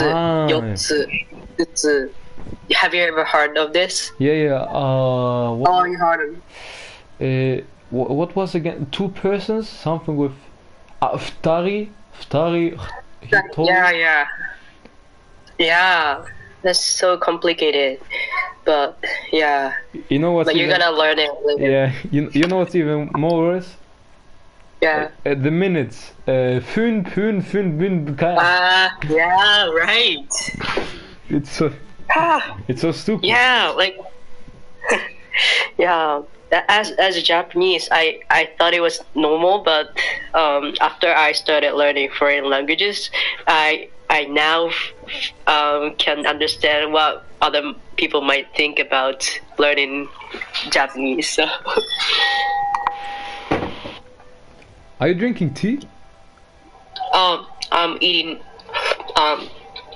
4つ。Have you ever heard of this? Yeah. Oh, you heard of it. What was again? Two persons? Something with Ftari, Yeah. Yeah, that's so complicated. But yeah. You know what's But you're gonna learn it later. Yeah, you know what's even more worse? Yeah. The minutes. Yeah, right. It's so stupid. Yeah, like yeah. As a Japanese, I thought it was normal, but after I started learning foreign languages, I now can understand what other people might think about learning Japanese. So. Are you drinking tea? I'm eating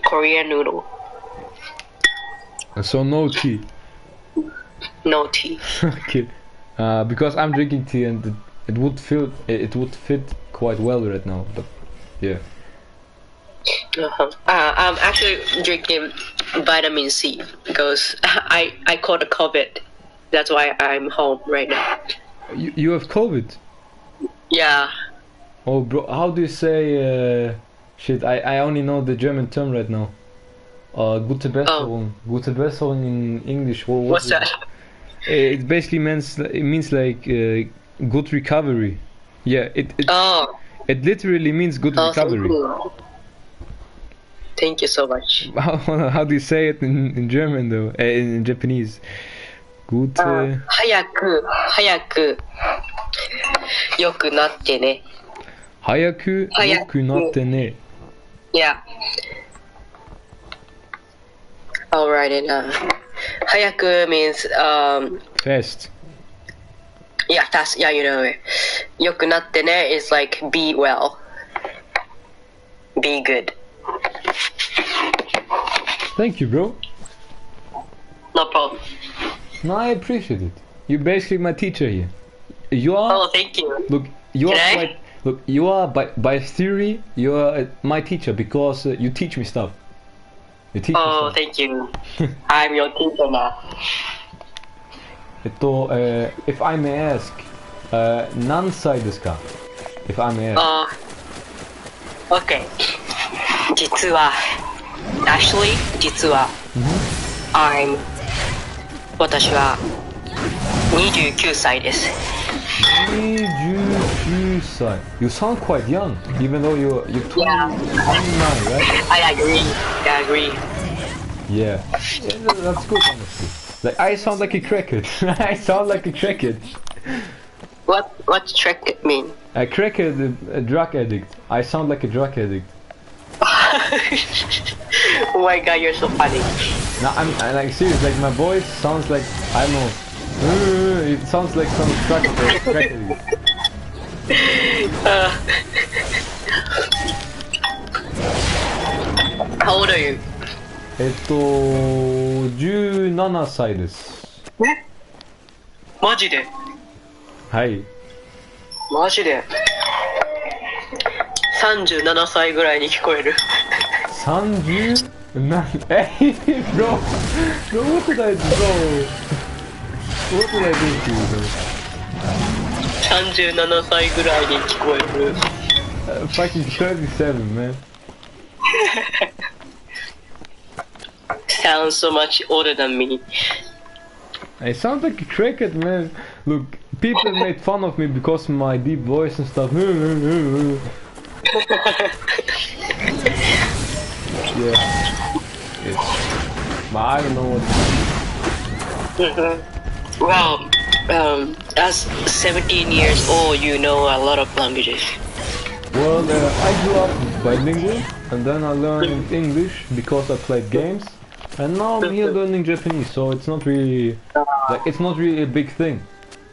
Korean noodle. So no tea. No tea. Okay. Because I'm drinking tea and it would fit quite well right now, but yeah. I'm actually drinking vitamin C because I caught a COVID. That's why I'm home right now. You have COVID? Yeah. Oh bro, how do you say shit, I only know the German term right now. Gute Besserung. Gute Besserung in English. What's that? It basically means like good recovery. Yeah, it literally means good recovery. So cool. Thank you so much. How do you say it in German though? In Japanese. Gute. 早く良くなってね。早く良くなってね。Yeah. I'll write it. 早く means fast. Yeah, fast. Yeah, you know it. 良くなってね is like be well. Be good. Thank you, bro. No problem. No, I appreciate it. You're basically my teacher here. You are. Oh, thank you. Look, you are by theory. You are my teacher because you teach me stuff. You teach me stuff. Thank you. I'm your teacher now. If I may ask, 何歳ですか? If I may ask. Okay. 実は 私は29歳です。29歳. You sound quite young, even though you're 29, yeah. right? I agree. Yeah, that's good, honestly. Like I sound like a crackhead. I sound like a crackhead. What's crackhead mean? A crackhead, a drug addict. I sound like a drug addict. Oh my god, you're so funny. No, I'm like serious. Like my voice sounds like I don't know. It sounds like some crack addict. How old are you? 17歳です。え？マジで？はい。マジで37歳ぐらいに聞こえる。30? Hey, bro, what did I do? What did I do to you, bro? 37歳ぐらいに聞こえる。Fucking 37, man. Sounds so much older than me. I sound like a crackhead, man. Look, people made fun of me because of my deep voice and stuff. Yeah. But I don't know what. Well, as 17 years old, you know a lot of languages. Well, I grew up bilingual, and then I learned English because I played games, and now I'm here learning Japanese. So it's not really it's not really a big thing.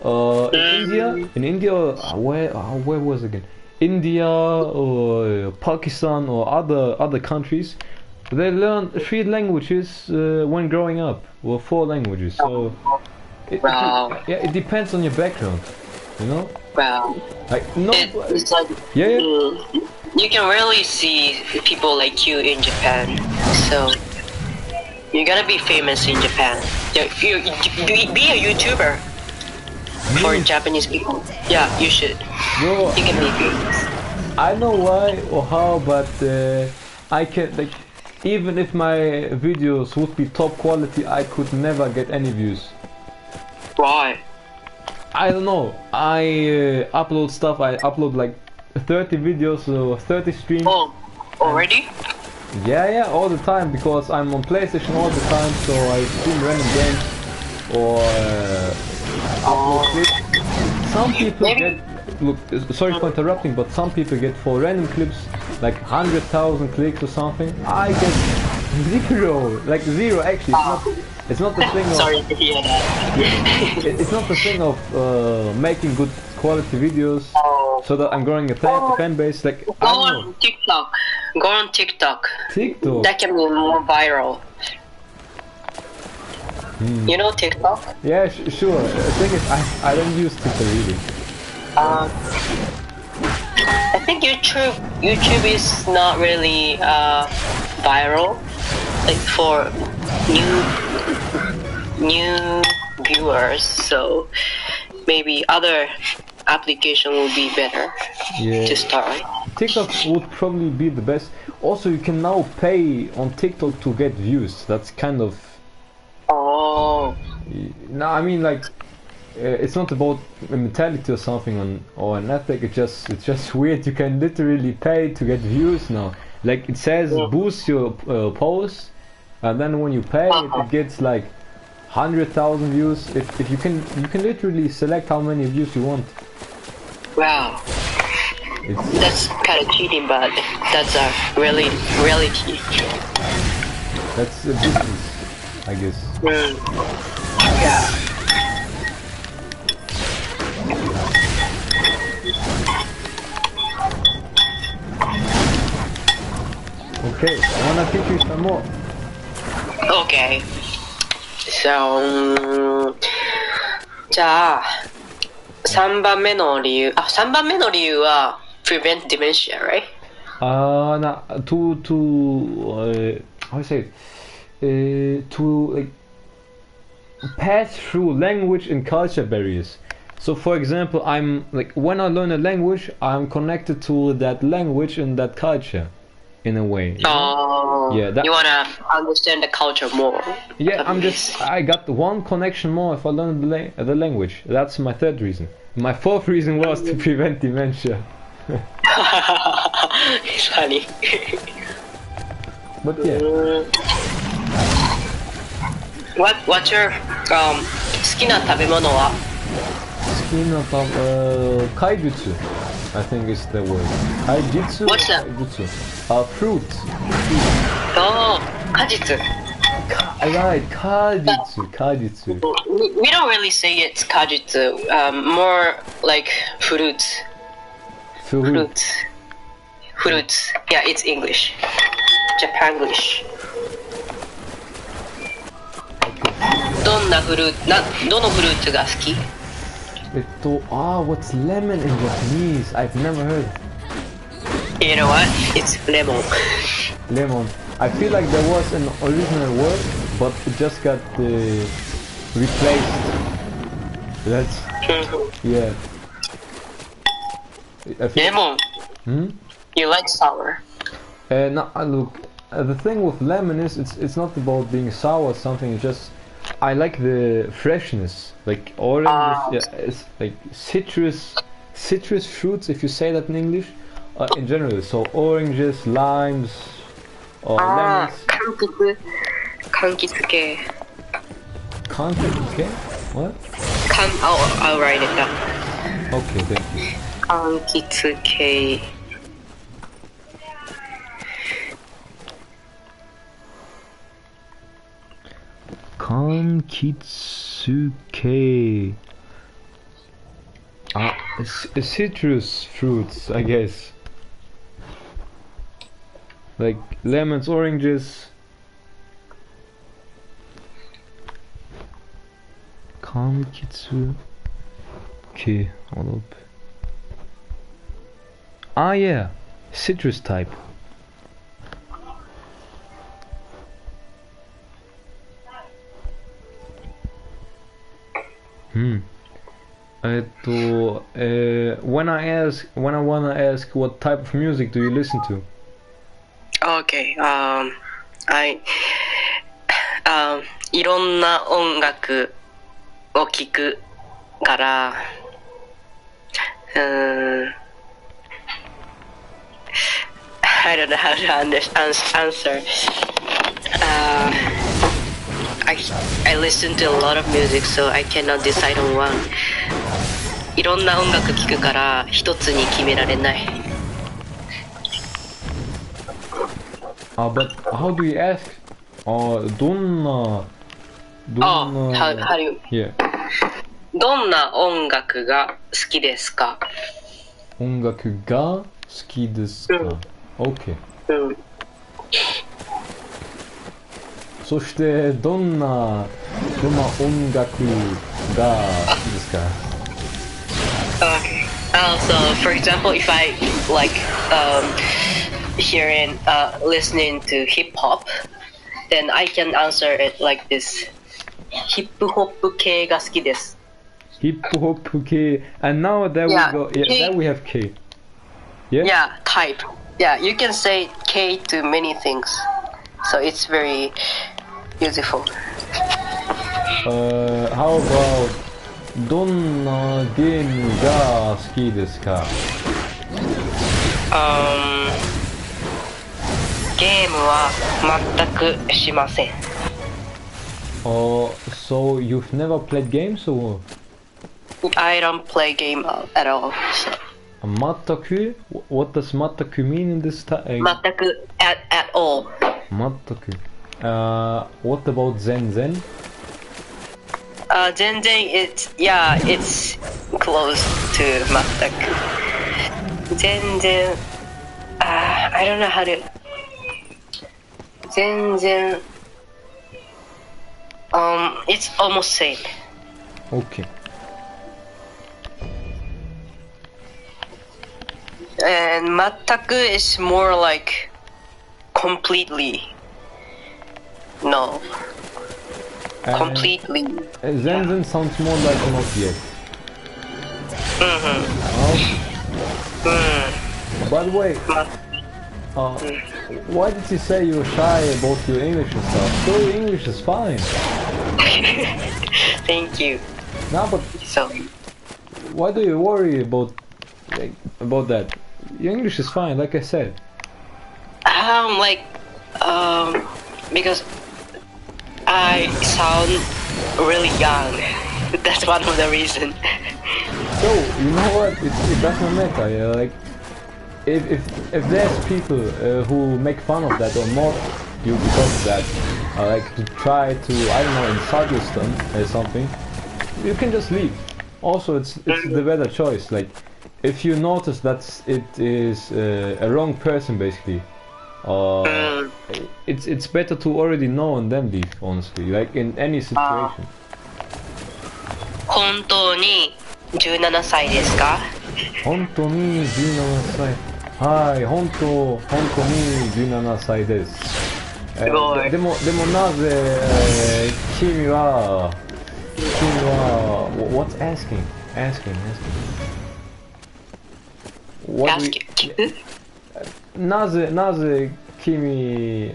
In India, where was it again? India or Pakistan or other countries, they learn 3 languages when growing up, or 4 languages. So it depends on your background, you know. Wow. Like no. It's like Yeah. you can really see people like you in Japan. So you're gonna be famous in Japan. Be a YouTuber for Japanese people. Yeah, you should. Bro, You can be famous. I know why or how, but I can like, even if my videos would be top quality, I could never get any views. Why? I don't know. I upload stuff. I upload like 30 videos or 30 streams. Oh, already? Yeah, all the time, because I'm on PlayStation all the time, so I stream random games or upload clips. Some people get, look, sorry for interrupting, but some people get for random clips like 100,000 clicks or something. I get zero, like zero actually. It's not the thing of. Sorry to hear that. It's not the thing of making good quality videos so that I'm growing a fan base. Like, Go on TikTok. Go on TikTok. TikTok. That can be more viral. You know TikTok? Yeah, sure. The thing is, I don't use TikTok really. I think YouTube is not really viral, like for new viewers. So maybe other application will be better to start. TikTok would probably be the best. Also, you can now pay on TikTok to get views. That's kind of. Oh. No, I mean like. It's not about a mentality or something or an ethic. It's just weird. You can literally pay to get views now. Like it says, boost your post, and then when you pay, it gets like 100,000 views. If you can literally select how many views you want. Wow. That's kind of cheating, but that's a reality. That's a business, I guess. Yeah. Okay, I wanna teach you some more. Okay. So, じゃあ3番目の理由は prevent dementia, right? Nah, how you say it? To like pass through language and culture barriers. So, for example, I'm like when I learn a language, I'm connected to that language and that culture, in a way. Oh, yeah. You wanna understand the culture more. Yeah, I got one connection more if I learn the language. That's my third reason. My fourth reason was to prevent dementia. It's funny. But yeah. What's your 好きな食べ物は? Kaijutsu, I think is the word. Kaijutsu? What's that? Kaijutsu. Fruit. Oh, 果実. Right, kajitsu. We don't really say it's 果実. More like fruits. Fruits. Yeah, it's English. Japanglish. どのフルーツが好き? What's lemon in Japanese? I've never heard. You know what? It's lemon. Lemon. I feel like there was an original word, but it just got replaced. That's yeah. Lemon. You like sour? No, look. The thing with lemon is it's not about being sour or something. It's just I like the freshness, like oranges. Yeah, it's like citrus fruits, if you say that in English, in general. So oranges, limes, or lemons. 柑橘系. Okay? What? I'll write it down. Okay, thank you. 柑橘系. Kankitsuke. Citrus fruits, I guess. Like lemons, oranges. Kankitsuke. Hold up. Yeah. Citrus type. When I wanna ask what type of music do you listen to? Okay. I いろんな音楽を聴くから、I don't know how to answer. I listen to a lot of music, so I cannot decide on one. いろんな音楽聴くから一つに決められない。But how do you ask? どんな how do you? Yeah. どんな音楽が好きですか？音楽が好きですか？OK。そしてどんな音楽が好きですか？ Okay. So, for example, if I like hearing, listening to hip hop, then I can answer it like this. ヒップホップ系が好きです。ヒップホップ系 and now that we go that we have K. Yeah, type. Yeah, you can say K to many things. So it's very useful. How about どんなゲームが好きですか？ゲームは全くしません。So you've never played games or? I don't play game at all. So. 全く? What does 全く mean in this time? 全く at all. 全く. What about 全然? 全然 it's close to 全く。全然 I don't know how to 全然 it's almost same. Okay. And 全く is more like completely. No. Completely. Zenzen sounds more like not yet. By the way, why did you say you were shy about your English and stuff? So your English is fine. Thank you. No, but so, why do you worry about that? Your English is fine, like I said. Because I sound really young. That's one of the reasons. So you know what? It doesn't matter. Yeah? Like if there's people who make fun of that or mock you because of that, like to try to I don't know insult you or something, you can just leave. Also, it's the better choice. Like if you notice that it is a wrong person basically. It's better to already know and then leave, honestly, like in any situation. 本当に17歳ですか？本当に17歳。はい、本当に17歳です。でもなぜ君は What's asking?なぜ君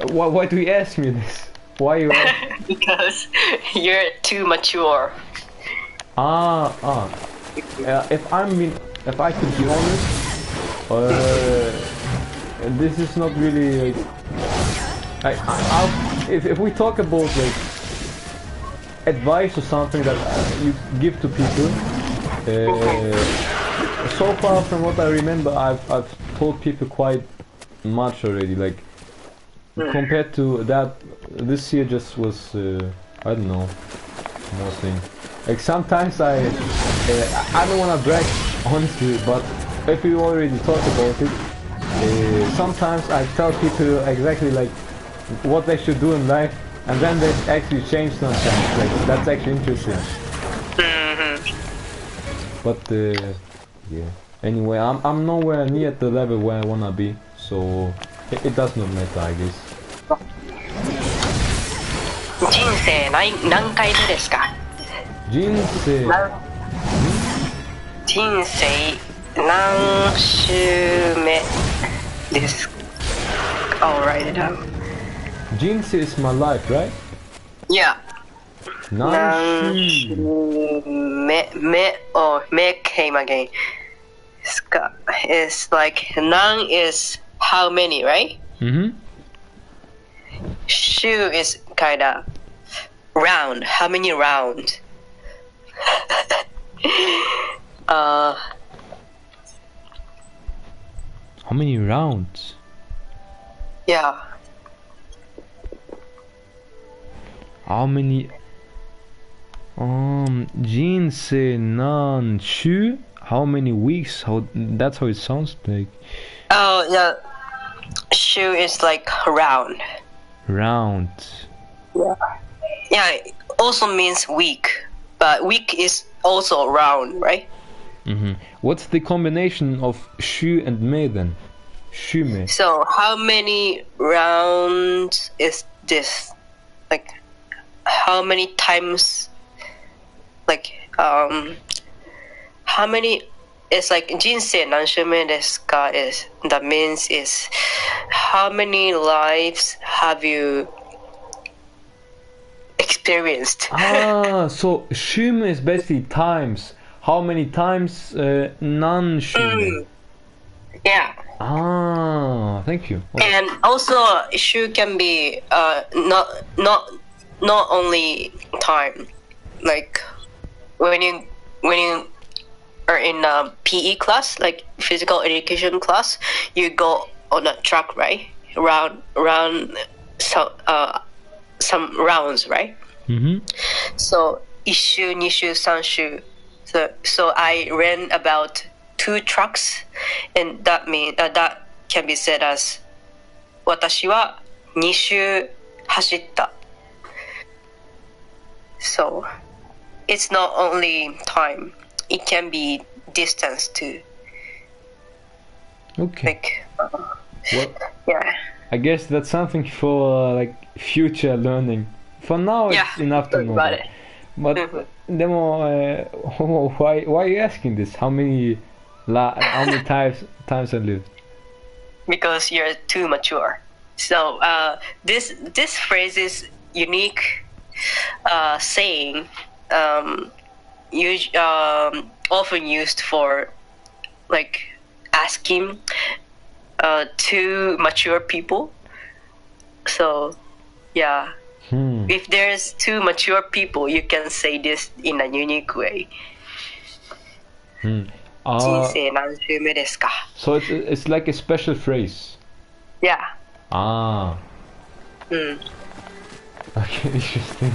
why do you ask me this? Why you ask? Because you're too mature. If I could be honest, this is not really like if we talk about like advice or something that you give to people, so far from what I remember, I've told people quite much already. Like compared to that, this year just was I don't know, mostly. Like sometimes I don't want to brag honestly, but if we already talked about it, sometimes I tell people exactly like what they should do in life, and then they actually change sometimes. Like that's actually interesting. But yeah. Anyway, I'm nowhere near the level where I wanna be, so it does not matter, I guess. 人生何回目ですか？人生人生何週目ですか？ I'll write it down. 人生 is my life, right? Yeah. 何週目 or 目 came again. It's like 何 is how many, right? Mm-hmm. 週 is kinda round. How many rounds? How many rounds? Yeah. How many? 人生何週? How many weeks? That's how it sounds like. Oh, yeah. Shu is like round. Round. Yeah. Yeah, it also means week. But week is also round, right? Mm-hmm. What's the combination of shu and me then? Shu me. So how many rounds is this? Like, how many times? Like, how many? It's like 人生何週目ですか is that means is how many lives have you experienced? So shume is basically times. How many times non shume? Yeah. Thank you. And also, shu can be not only time. Like when you are in a PE class, like physical education class, you go on a track, right? Round some rounds, right? Mm-hmm. So 1周、2周、3周. So I ran about 2 tracks, and that can be said as 私は2周走った. So it's not only time; it can be distance too. Okay. Like, Well, yeah. I guess that's something for like future learning. For now, it's enough to know. Got That. it. But demo, why are you asking this? How many times I lived? Because you're too mature. So this phrase is unique saying, often used for like asking two mature people. So yeah, if there's two mature people, you can say this in a unique way. 人生何周目ですか? So it's like a special phrase. Yeah. Okay, interesting.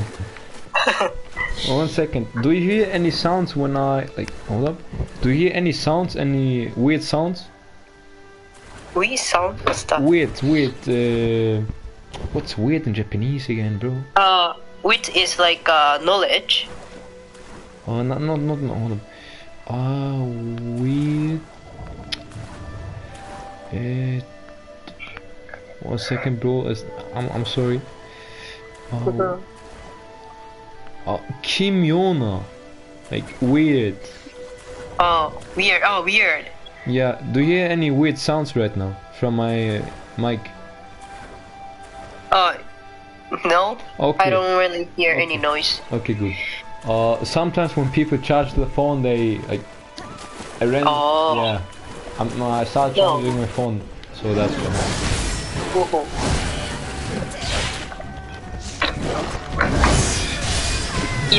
One second. Do you hear any sounds when I hold up? Do you hear any sounds? Any weird sounds? We sound stuff. Weird. What's weird in Japanese again, bro? Wit is like knowledge. Oh, not hold up. Weird. 1 second, bro. I'm sorry. Kimyona. Like weird. Weird. Weird. Yeah. Do you hear any weird sounds right now from my mic? No. Okay. I don't really hear any noise. Okay, good. Sometimes when people charge the phone, they like. Yeah. I started charging my phone, so that's what happened.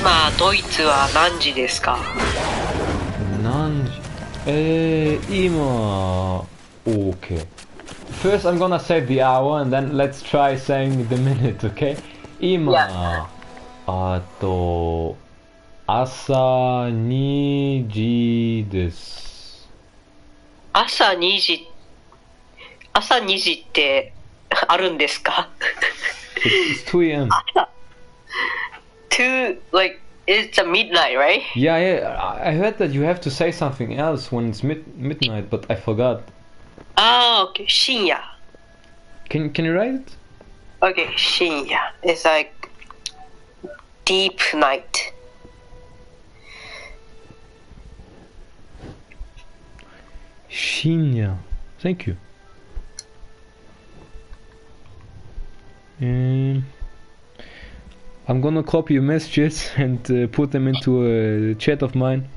Now, ドイツは何時ですか? 何時? Okay. First I'm gonna say the hour and then let's try saying the minute, okay? 今、朝2時です。朝2時ってあるんですか? It's 2 a.m. 2 like it's a midnight, right? Yeah, yeah. I heard that you have to say something else when it's midnight, but I forgot. Oh, okay. 深夜. Can you write it? Okay, 深夜. It's like deep night. Shinya. Thank you. I'm gonna copy your messages and put them into a chat of mine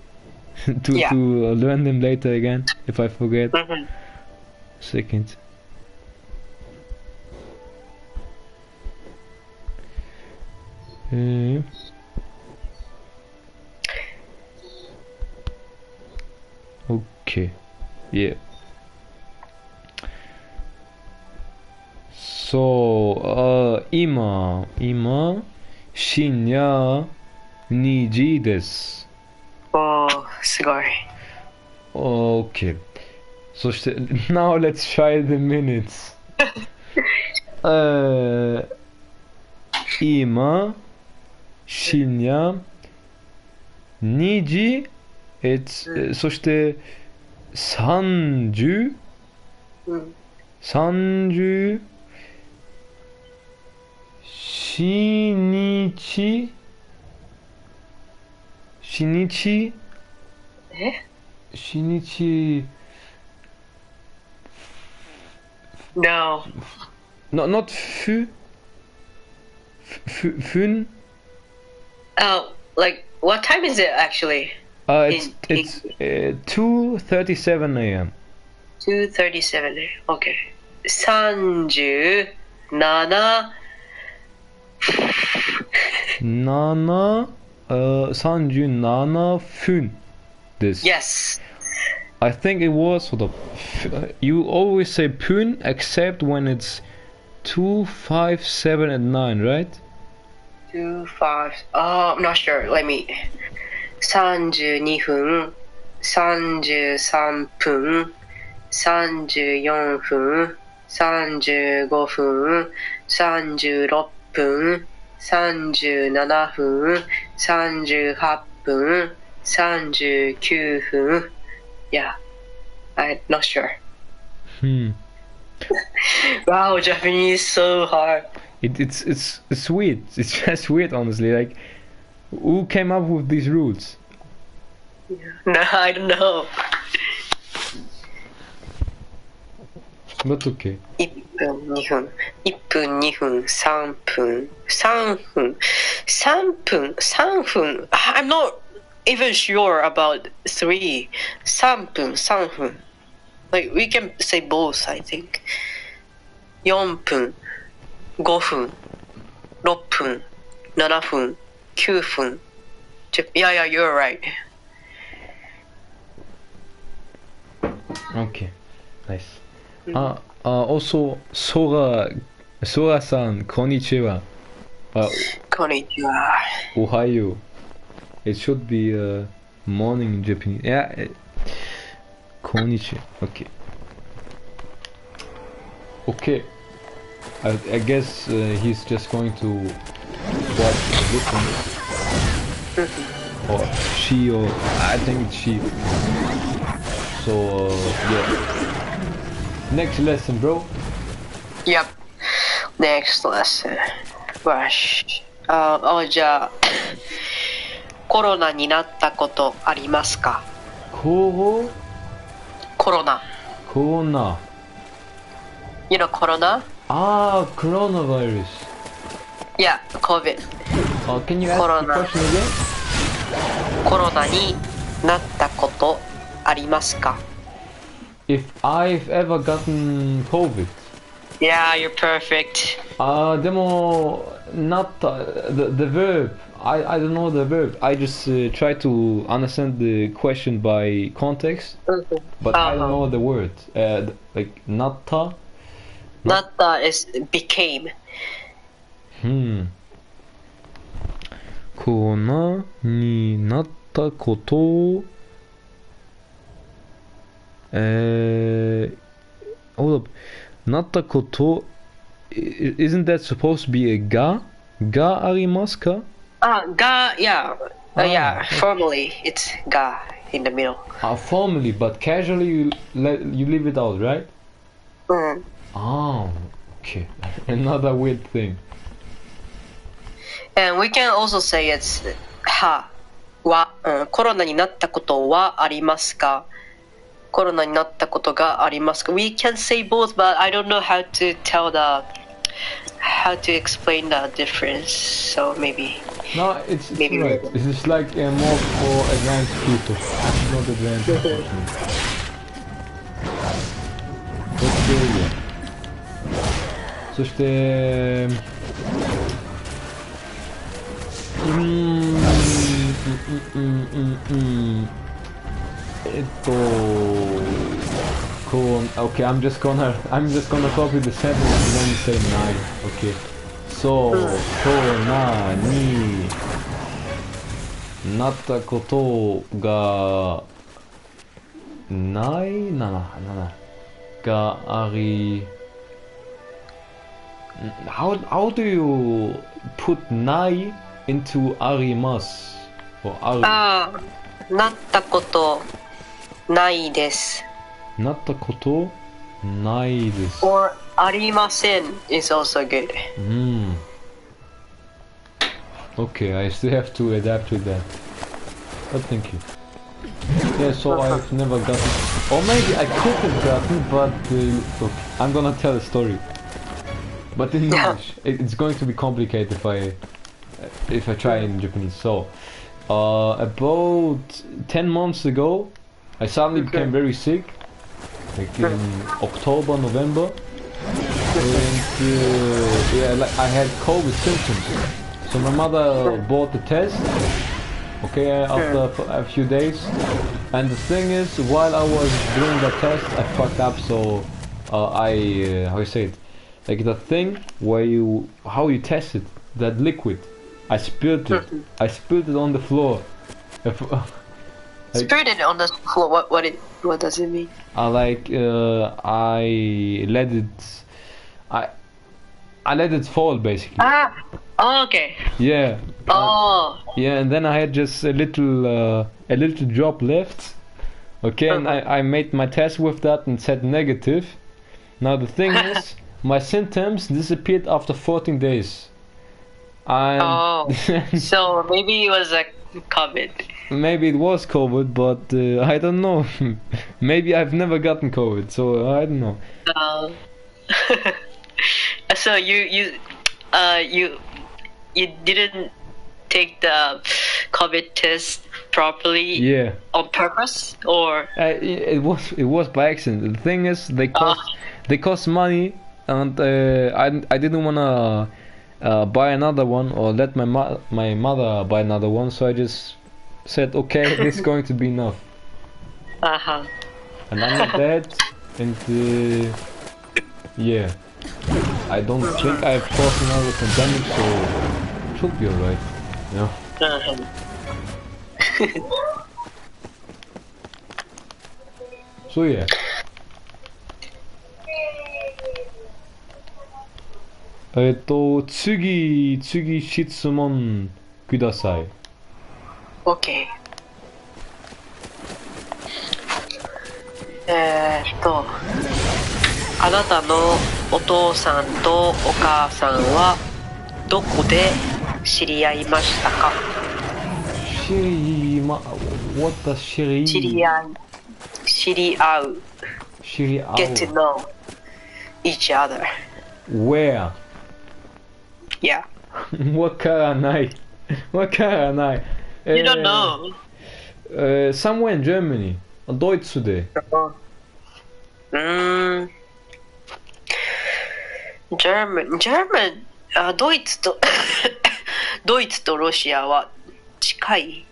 to learn them later again if I forget. Second. Okay. Yeah. So, 今深夜2時です。Oh, すごい. Okay. そして now let's try the minutes. 今深夜2時そして30 30日No. not fun. Oh, like what time is it actually? It's 2:37 a.m. 2:37 a.m. Okay. 37 37分です。 Yes. I think it was sort of. You always say pun except when it's 2, 5, 7, and 9, right? 2, 5. Oh, I'm not sure. Let me. 32分、33分、34分、35分、36分、37分、38分、39分. Yeah, I'm not sure. Wow, Japanese is so hard. It's weird. It's just weird, honestly. Like, who came up with these rules? No, I don't know. But okay. 1分、2分、1分、2分、3分、3分、3分、3分. I'm not even sure about 3. 3分、3分. Like, we can say both, I think. 4分、5分、6分、7分、9分. Yeah, you're right. Okay, nice. Also, Sora-san, konnichiwa. こんにちは. Ohayo. It should be morning in Japanese. Yeah. Konnichiwa. Okay. Okay. I guess he's just going to watch and listen. Or she, or I think it's she. So, yeah. Next lesson, bro. Yep. Next lesson. Rush. じゃあ、コロナになったことありますか？コロナ。Corona. You know corona? Ah, coronavirus. Yeah, COVID. Can you ask the question again? コロナになったことありますか？ If I've ever gotten COVID. Yeah, you're perfect. でも not the verb. I don't know the verb. I just try to understand the question by context, but I don't know the word. Like natta. Natta is became. コロナになったことをhold up. なったこと isn't that supposed to be a ga? がありますか? Yeah. Yeah, formally it's ga in the middle. Formally, but casually you leave it out, right? Oh, okay. Another weird thing. And we can also say it's は、コロナになったことはありますか？コロナになったことがありますか？ We can say both, but I don't know how to explain the difference. So maybe. No, it's maybe right. It's just like more for advanced people. Not advanced, unfortunately. Okay. そしてOkay, I'm just gonna copy the sentence and then say ない Okay. そう、コロナになったことがないがあり How do you put ない into あります or あるなったことないですなったことないです or ありません is also good. Okay, I still have to adapt with that. But thank you. Yeah, so I've never gotten... Or maybe I could have gotten, but... okay, I'm gonna tell a story. But in English, it's going to be complicated if I try in Japanese. So, about 10 months ago, I suddenly became very sick. Like in October, November. And yeah, like I had COVID symptoms. So my mother bought the test. Okay, after a few days. And the thing is, while I was doing the test, I fucked up. So how you say it? Like the thing where how you test it, that liquid, I spilled it. I spilled it on the floor. Spilled it on the floor. What does it mean? I let it fall basically. Oh, okay. Yeah. Oh. Yeah, and then I had just a little drop left. Okay, and I made my test with that and said negative. Now the thing is, my symptoms disappeared after 14 days. And so maybe it was like COVID. Maybe it was COVID, but I don't know. Maybe I've never gotten COVID, so I don't know. So you didn't take the COVID test properly? Yeah. On purpose, or? It was by accident. The thing is, they cost money, and I didn't wanna buy another one or let my mother buy another one, so I just said, okay, this is going to be enough. And I'm not dead, and yeah, I don't think I've caused another pandemic, so it should be alright, you know. So yeah.次質問ください。OK。あなたのお父さんとお母さんはどこで知り合いましたか？What does 知り合う。Get to know each other. Where? Yeah. わからない。You don't know. Somewhere in Germany. ドイツで。German. ドイツとロシアは近い。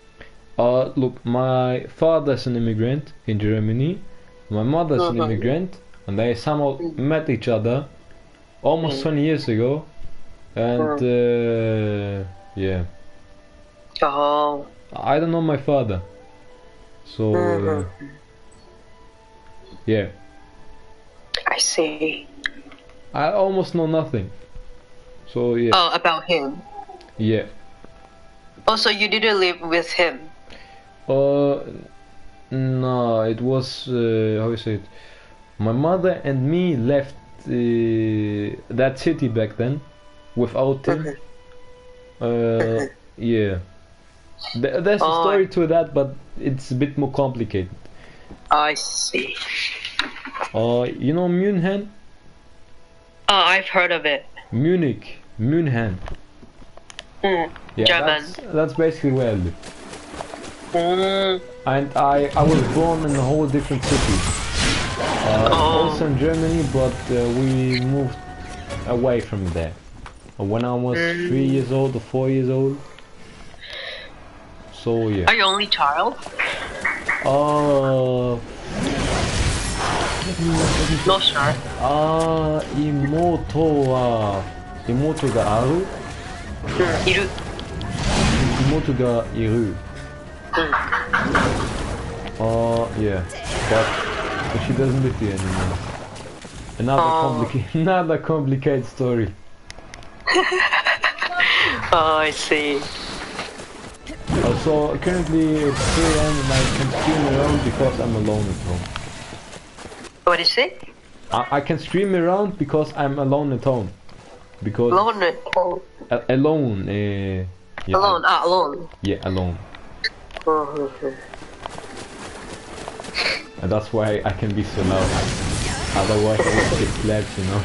Look, my father's an immigrant in Germany. My mother's an immigrant, and they somehow met each other almost 20 years ago. And yeah. I don't know my father. So yeah. I see. I almost know nothing. So yeah. Oh, about him. Yeah. Also, you didn't live with him. No, it was how you say it. My mother and me left that city back then without him. Yeah. There's a story to that, but it's a bit more complicated. I see. You know München? Oh, I've heard of it. Munich, München. Yeah, German. that's basically where I live. And I was born in a whole different city. Also in Germany, but we moved away from there. When I was 3 years old or 4 years old. So yeah. Are you only child? No, sure. 妹がある? いる. 妹がいる. Yeah, but she doesn't live here anymore. Another complicated story. Oh, I see. So currently it's 3 AM and I can stream around because I'm alone at home. What did you say? I can stream around because I'm alone at home. Because Alone at home. Alone. Yeah, Alone. Alone. Yeah, alone. And that's why I can be so loud. Otherwise I would get slapped, you know.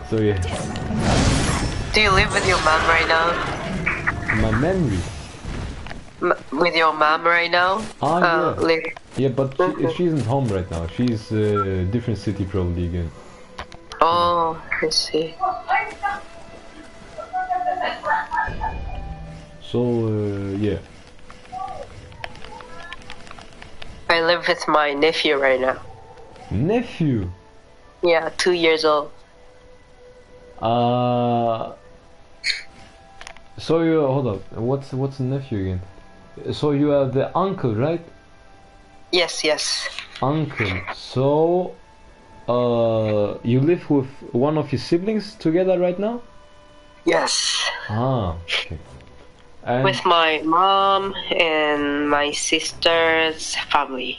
So yeah. Do you live with your mom right now? My memory. With your mom right now? Yeah. Live. Yeah, but she isn't home right now. She's a different city probably again. Oh, I see. So yeah. I live with my nephew right now. Nephew? Yeah, 2 years old. So you hold up. What's a nephew again? So you are the uncle, right? Yes, yes. Uncle. So you live with one of your siblings together right now? Yes. Okay. And with my mom and my sister's family.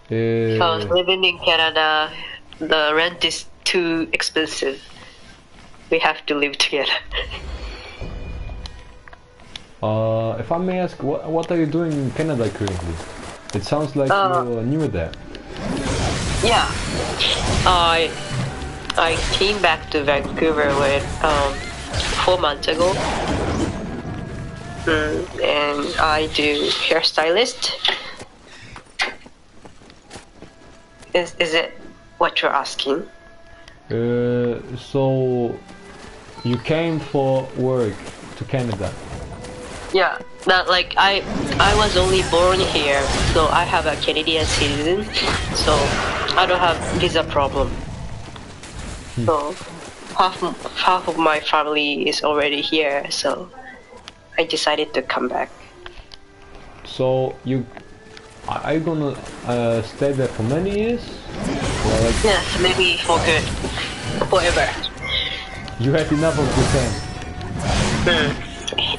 Because living in Canada, the rent is too expensive. We have to live together. If I may ask, what are you doing in Canada currently? It sounds like you're new there. Yeah. I came back to Vancouver 4 months ago. And I do hairstylist. Is it what you're asking? So you came for work to Canada? Yeah, not like I was only born here, so I have a Canadian citizen, so I don't have visa problem. So half of my family is already here, so I decided to come back. So are you gonna stay there for many years? Yes, maybe for good, forever. You had enough of Japan.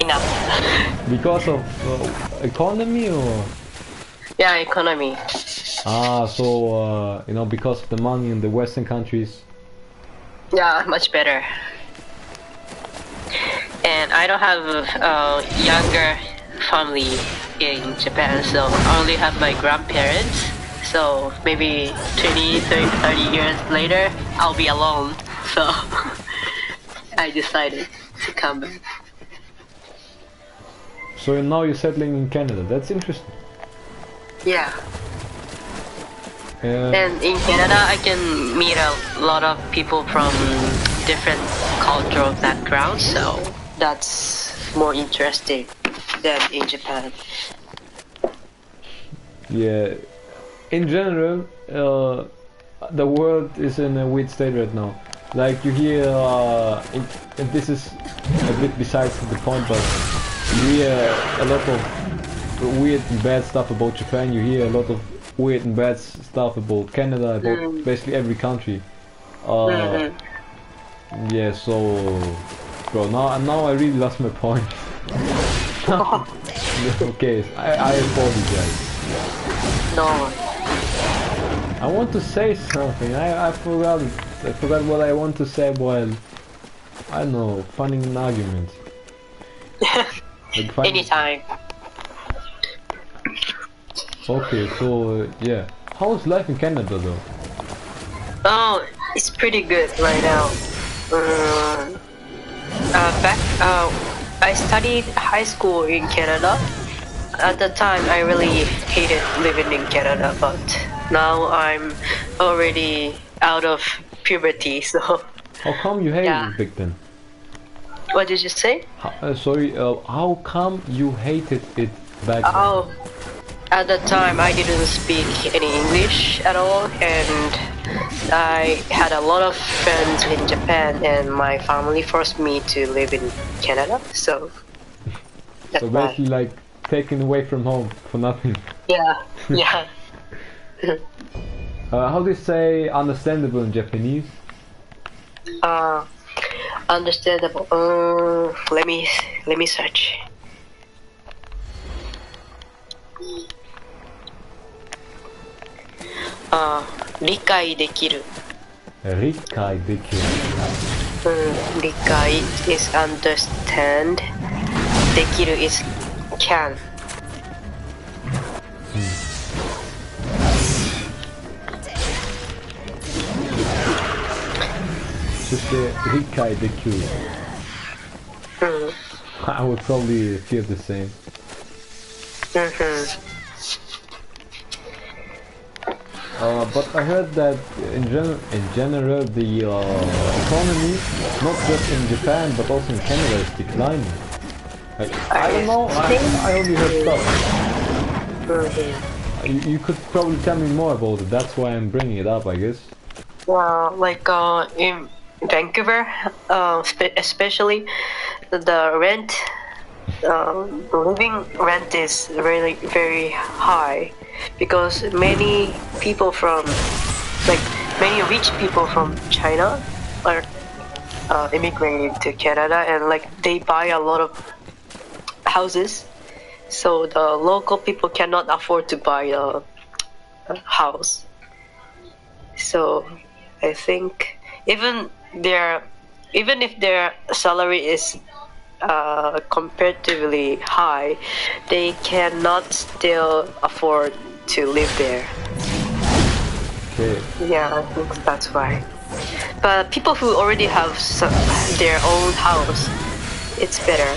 Enough. Because of economy or? Yeah, economy. So because of the money in the Western countries. Yeah, much better. And I don't have a younger family in Japan, so I only have my grandparents. So maybe 20, 30 years later, I'll be alone. So I decided to come back. So now you're settling in Canada. That's interesting. Yeah. And in Canada, I can meet a lot of people from different cultural backgrounds, so that's more interesting than in Japan. Yeah. In general, the world is in a weird state right now. Like you hear, this is a bit besides the point, but you hear a lot of weird and bad stuff about Japan. You hear a lot of weird and bad stuff about Canada, about basically every country. Uh, yeah. So, bro, now I really lost my point. Okay, I apologize. No. I want to say something. I forgot. I forgot what I want to say while I don't know finding an argument. Like Anytime. Okay, so yeah. How's life in Canada though? Oh, it's pretty good right now. I studied high school in Canada. At the time, I really hated living in Canada, but now I'm already out of puberty, so. How come you hated Yeah. it back then? What did you say? Sorry, how come you hated it back then? Oh, at the time I didn't speak any English at all, and I had a lot of friends in Japan, and my family forced me to live in Canada, so that's So why. basically like taken away from home for nothing. Yeah, yeah. How do you say understandable in Japanese? Understandable. Let me search. 理解できる。理解できる。理解 is understand. できる is can. そして理解できる。I would probably feel the same. But I heard that in general the economy, not just in Japan but also in Canada, is declining. I don't know. I only heard stuff. You could probably tell me more about it. That's why I'm bringing it up, I guess. Well, like in Vancouver, especially the rent, living rent is really very high because many people from, like many rich people from China are immigrating to Canada, and like they buy a lot of houses, so the local people cannot afford to buy a house. So I think even if their salary is comparatively high, they cannot still afford to live there. Okay. Yeah, I think that's why. But people who already have their own house, it's better.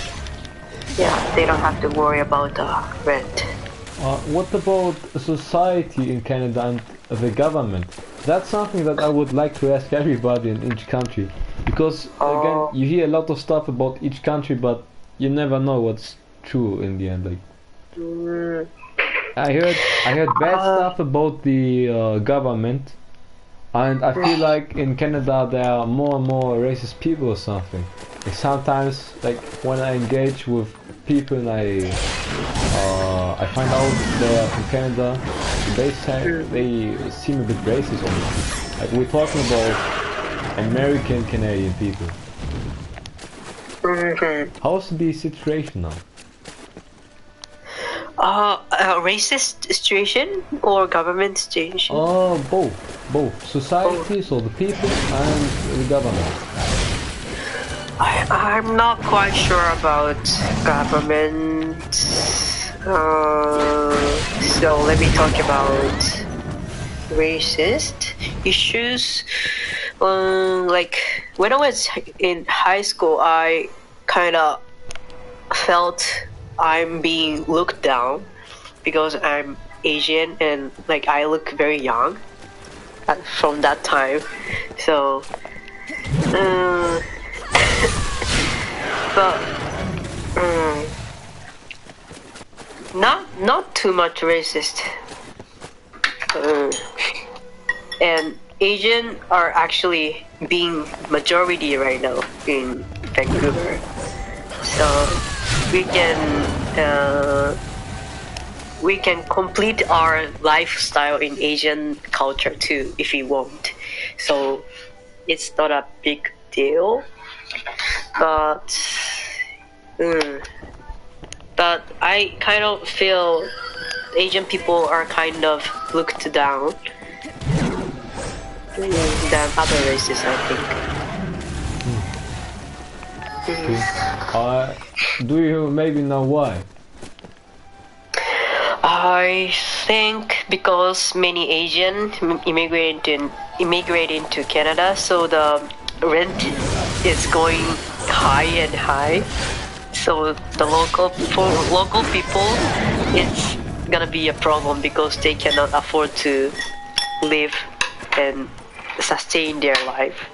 Yeah, they don't have to worry about the rent. What about society in Canada and the government? That's something that I would like to ask everybody in each country, because again, you hear a lot of stuff about each country, but you never know what's true in the end. Like, I heard bad stuff about the government, and I feel like in Canada there are more and more racist people or something. Like sometimes, like when I engage with people and I find out they are from Canada, they seem a bit racist almost. Like we're talking about American Canadian people. How's the situation now? Racist situation or government situation? Both. Society, so the people and the government. I'm not quite sure about government. So let me talk about racist issues. Like when I was in high school, I kind of felt I'm being looked down because I'm Asian and like I look very young from that time. So, but not too much racist. And Asian are actually being majority right now in Vancouver. So we can complete our lifestyle in Asian culture too if we want. So it's not a big deal, but but I kind of feel Asian people are kind of looked down than other races, I think. Do you maybe know why? I think because many Asian immigrating to Canada, so the rent is going high and high. So the local people, it's gonna be a problem because they cannot afford to live and sustain their life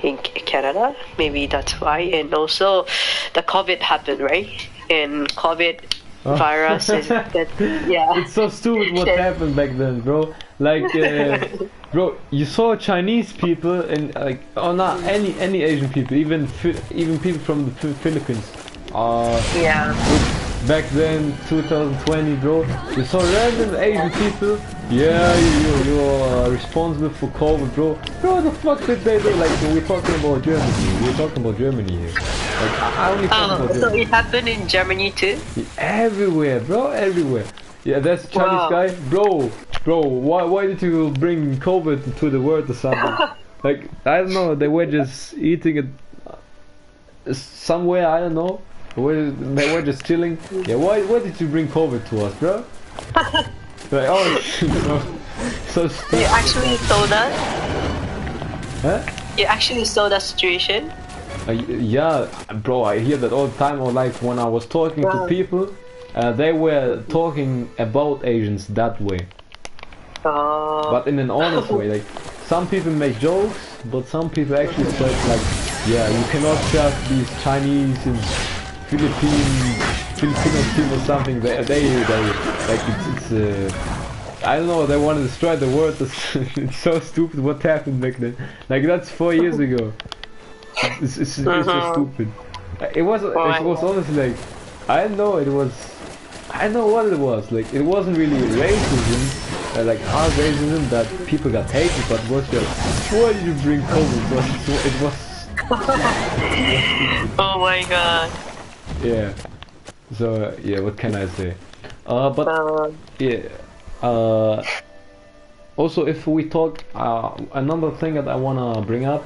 in Canada. Maybe that's why. And also the COVID happened, right? And COVID virus is yeah. It's so stupid what happened back then, bro. Like, bro, you saw Chinese people and like, oh, not any Asian people, even people from the Philippines. Yeah. Back then, 2020, bro, you saw random Asian people. Yeah, you are responsible for COVID, bro. Bro, the fuck did they do? Like, we're talking about Germany. We're talking about Germany here. Like, I only talk about Germany. So it happened in Germany too? Everywhere, bro, everywhere. Yeah, that's a Chinese guy. Bro, why did you bring COVID to the world or something? Like, I don't know, they were just eating it somewhere, I don't know. They were just chilling. Yeah, why did you bring COVID to us, bro? Like, oh, so stupid. You actually saw that? Huh? You actually saw that situation? Yeah, bro, I hear that all the time. Or like when I was talking to people, they were talking about Asians that way. But in an honest way. Like, some people make jokes, but some people actually say like, yeah, you cannot trust these Chinese and Filipino people or something. They like it's I don't know. They want to destroy the world. It's so stupid. What happened back then? Like, that's 4 years ago. It's so stupid. It was honestly like, I know what it was. Like, it wasn't really racism, like hard racism that people got hated, but it was just, why did you bring COVID? It was oh my god. Yeah. So yeah, what can I say? But yeah. Also, if we talk, another thing that I wanna bring up,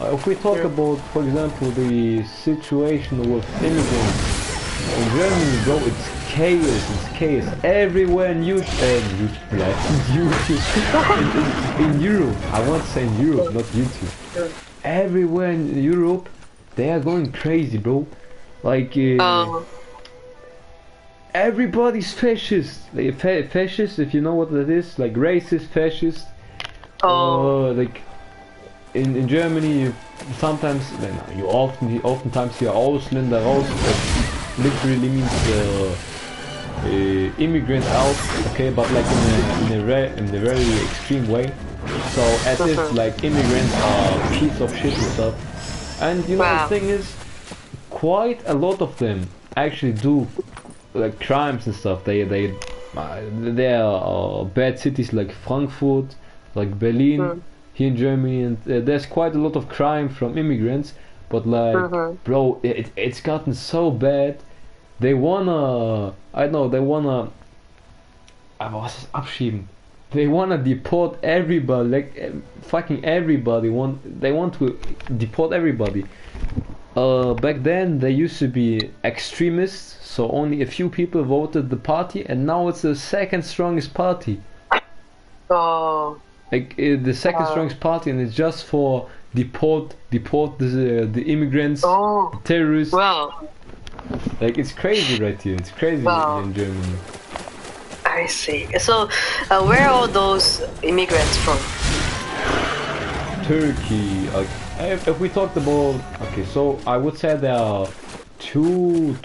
if we talk about, for example, the situation with immigrants in Germany, bro, it's chaos. It's chaos everywhere in Europe. In Europe. I want to say in Europe, not YouTube. Everywhere in Europe, they are going crazy, bro. Like, everybody's fascist. Like, fascist, if you know what that is, like racist, fascist. Like in Germany, sometimes you oftentimes hear Ausländer raus, literally means immigrant out. Okay, but like in a very extreme way. So as if like immigrants are piece of shit and stuff. And you know the thing is, quite a lot of them actually do like crimes and stuff. They are bad cities like Frankfurt, like Berlin here in Germany, and there's quite a lot of crime from immigrants. But like, bro, it's gotten so bad. They wanna, I know, they wanna, abschieben. They wanna deport everybody, like fucking everybody. They want to deport everybody. Back then they used to be extremists, so only a few people voted the party, and now it's the second strongest party. Like the second strongest party, and it's just for deport the immigrants, terrorists. Wow. Like, it's crazy right here. It's crazy in Germany. I see. So, where are all those immigrants from? Turkey. If we talked about, okay, so I would say there are two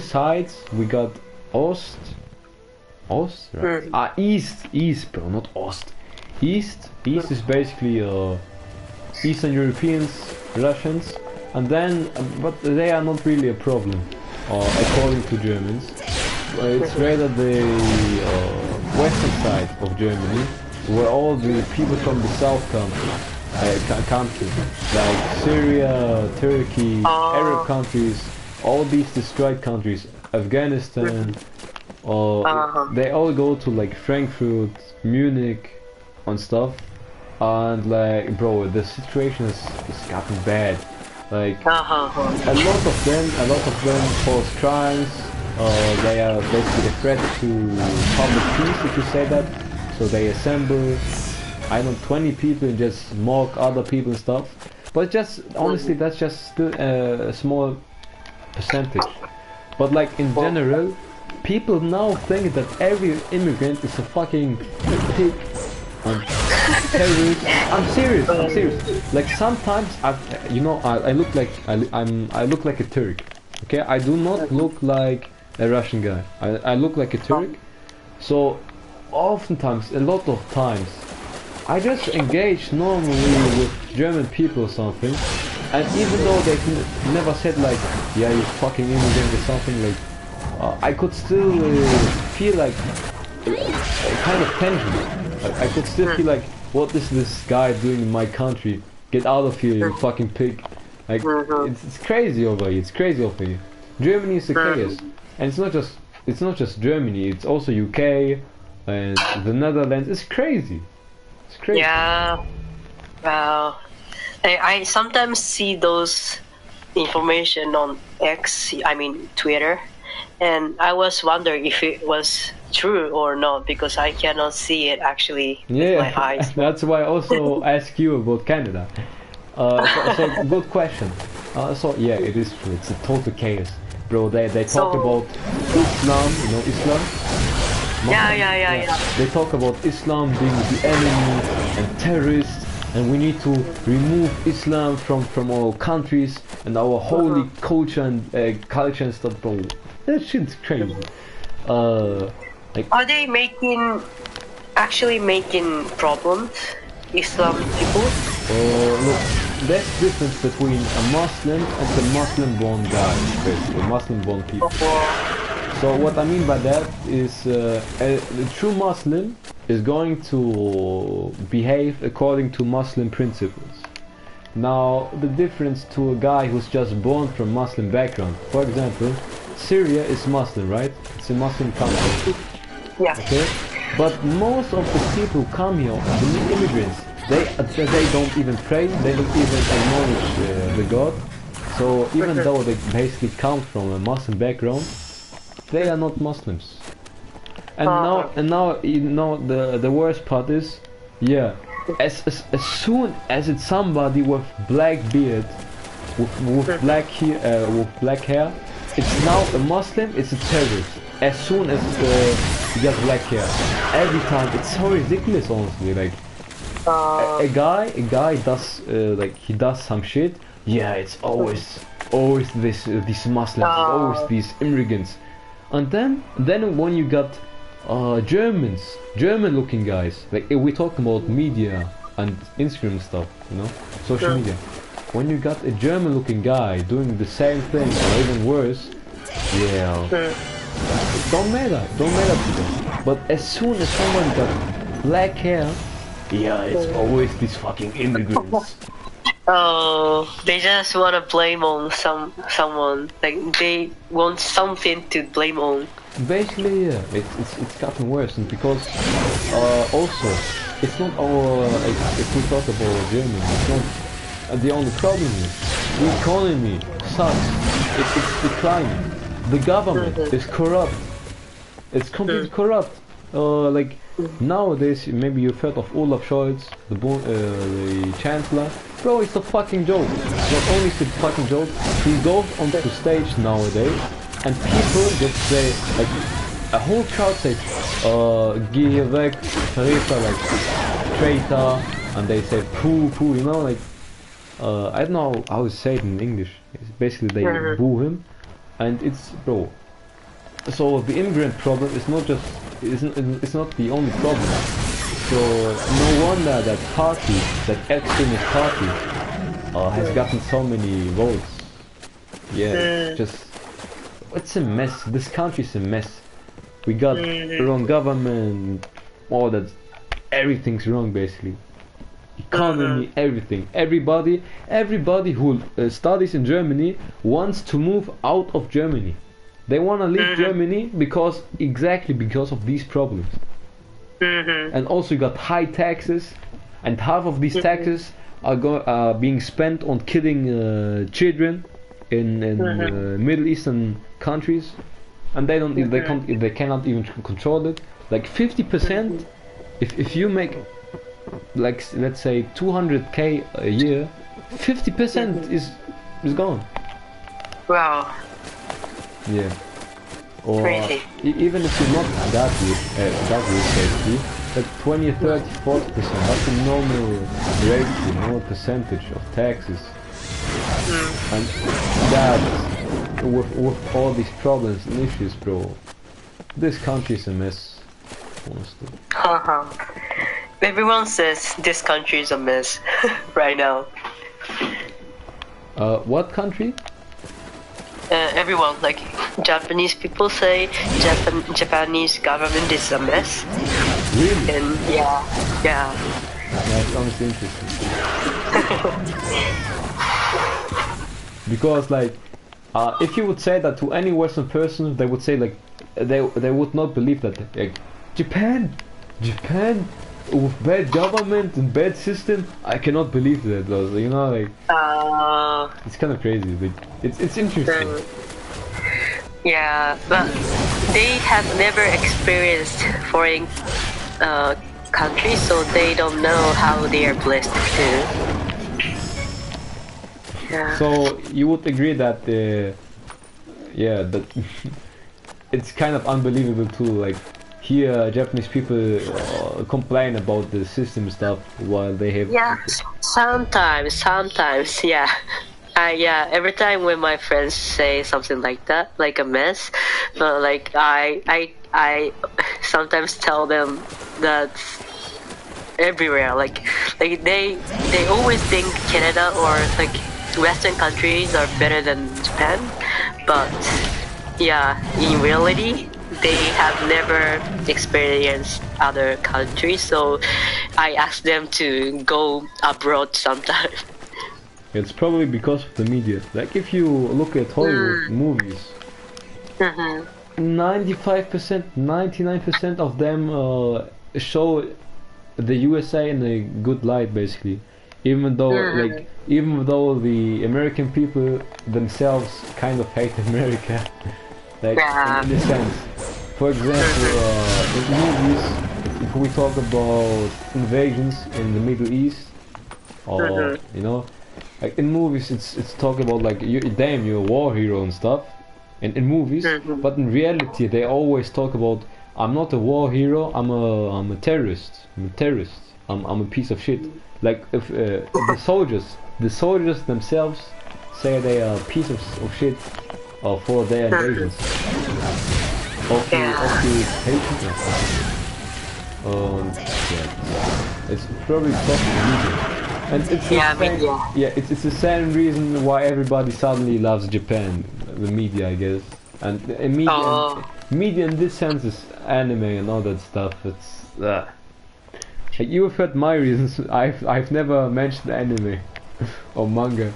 sides. We got Ost, right? East, bro, not Ost. East is basically Eastern Europeans, Russians, and then, but they are not really a problem, according to Germans. It's rather the western side of Germany, where all the people from the south come, countries like Syria, Turkey, Arab countries, all these destroyed countries, Afghanistan, they all go to like Frankfurt, Munich, and stuff. And like, bro, the situation is gotten bad. Like, a lot of them cause crimes. They are basically a threat to public peace, if you say that. So they assemble, I don't know, 20 people and just mock other people and stuff. But just, honestly, that's just still a small percentage. But like, in general, people now think that every immigrant is a fucking pig and terrorist. I'm serious. Like, sometimes I look like I look like a Turk. Okay, I do not look like a Russian guy. I look like a Turk. So oftentimes, a lot of times, I just engage normally with German people or something, and even though they never said like, yeah, you fucking immigrant or something, like, I could still feel like a kind of tension. Like, I could still feel like, what is this guy doing in my country? Get out of here, you fucking pig. Like, it's crazy over here. It's crazy over here. Germany is a chaos, and it's not just Germany. It's also UK and the Netherlands. It's crazy. It's crazy. Yeah. Wow. I sometimes see those information on X. I mean Twitter, and I was wondering if it was true or not because I cannot see it actually with my eyes. That's why I also ask you about Canada. So good question. So yeah, it is true. It's a total chaos, bro. They talk about Islam, you know Islam? Yeah. They talk about Islam being the enemy and terrorists, and we need to remove Islam from our countries and our holy culture and stuff, bro. That shit's crazy. Like, are they actually making problems, Islam people? Look, there's difference between a Muslim and a Muslim-born guy, basically, Muslim-born people. So what I mean by that is a true Muslim is going to behave according to Muslim principles. Now, the difference to a guy who's just born from Muslim background, for example, Syria is Muslim, right? It's a Muslim country. Yeah. Okay? But most of the people who come here, the new immigrants, they don't even pray, they don't even acknowledge the God. So even though they basically come from a Muslim background, they are not Muslims. And now you know the worst part is, yeah, as soon as it's somebody with black beard, with black hair, it's now a Muslim, it's a terrorist. As soon as you get black hair, every time, it's so ridiculous, honestly. Like, a guy does like he does some shit. Yeah, it's always these Muslims, always these immigrants. And then when you got German-looking guys, like if we talk about media and Instagram stuff, you know, social media. When you got a German-looking guy doing the same thing or even worse, yeah, don't matter to them. But as soon as someone got black hair, yeah, it's always these fucking immigrants. Oh, they just want to blame on someone. Like they want something to blame on. Basically, yeah, it's gotten worse, and because also it's not our if we talk about Germany, it's not the only problem is the economy sucks. It's declining. The government is corrupt. It's completely corrupt. Like nowadays, maybe you've heard of Hoㅁ퓷쇼ㅂㅈ, the chancellor. Bro, it's a fucking joke. Not only is it a fucking joke, he goes onto the stage nowadays, and people just say, like, a whole crowd says, geh weg, Tarifa, like, traitor, and they say, poo, you know, like, I don't know how to say it in English. It's basically, they boo him, and it's, bro. So the immigrant problem is not just, it's not the only problem. So no wonder that party, that extremist party, has gotten so many votes. Yeah, it's a mess. This country's a mess. We got wrong government, all that everything's wrong basically. Economy, everything. Everybody who studies in Germany wants to move out of Germany. They want to leave Germany because of these problems. And also you got high taxes, and half of these taxes are being spent on killing children in Middle Eastern countries, and they cannot even control it. Like 50%, if you make, like, let's say 200k a year, 50% is gone. Wow. Yeah. Or Crazy. Even if you're not that rich basically, like 20, 30, 40%, that's a normal ratio, normal percentage of taxes. And that, with all these problems and issues, bro, this country is a mess, honestly. Everyone says this country is a mess right now. What country? Everyone, like Japanese people say Japanese government is a mess. Really? And yeah. That's honestly interesting. Because like, if you would say that to any Western person, they would say like, they would not believe that. Like, Japan with bad government and bad system, I cannot believe that. You know, like, it's kind of crazy. Like, it's interesting. Yeah, but they have never experienced foreign countries, so they don't know how they are blessed too. Yeah. So you would agree that, that it's kind of unbelievable too. Like, here Japanese people complain about the system stuff while they have. Yeah, sometimes, yeah. Every time when my friends say something like that, like a mess, like I sometimes tell them that everywhere, like they always think Canada or like Western countries are better than Japan, but yeah, in reality, they have never experienced other countries, so I ask them to go abroad sometime. It's probably because of the media. Like, if you look at Hollywood movies, 95%, 99% of them show the USA in a good light, basically. Even though the American people themselves kind of hate America, like, in a sense. For example, in movies, if we talk about invasions in the Middle East, or you know, like in movies, it's talk about like, you're a war hero and stuff, and in movies, but in reality they always talk about, I'm not a war hero, I'm a terrorist. I'm a piece of shit. Like, if the soldiers themselves say they are a piece of shit for their invasions of the Haitians. It's probably because of the media. And it's the same reason why everybody suddenly loves Japan, the media, I guess. And media in this sense is anime and all that stuff. It's like, you've heard my reasons. I've never mentioned anime or manga.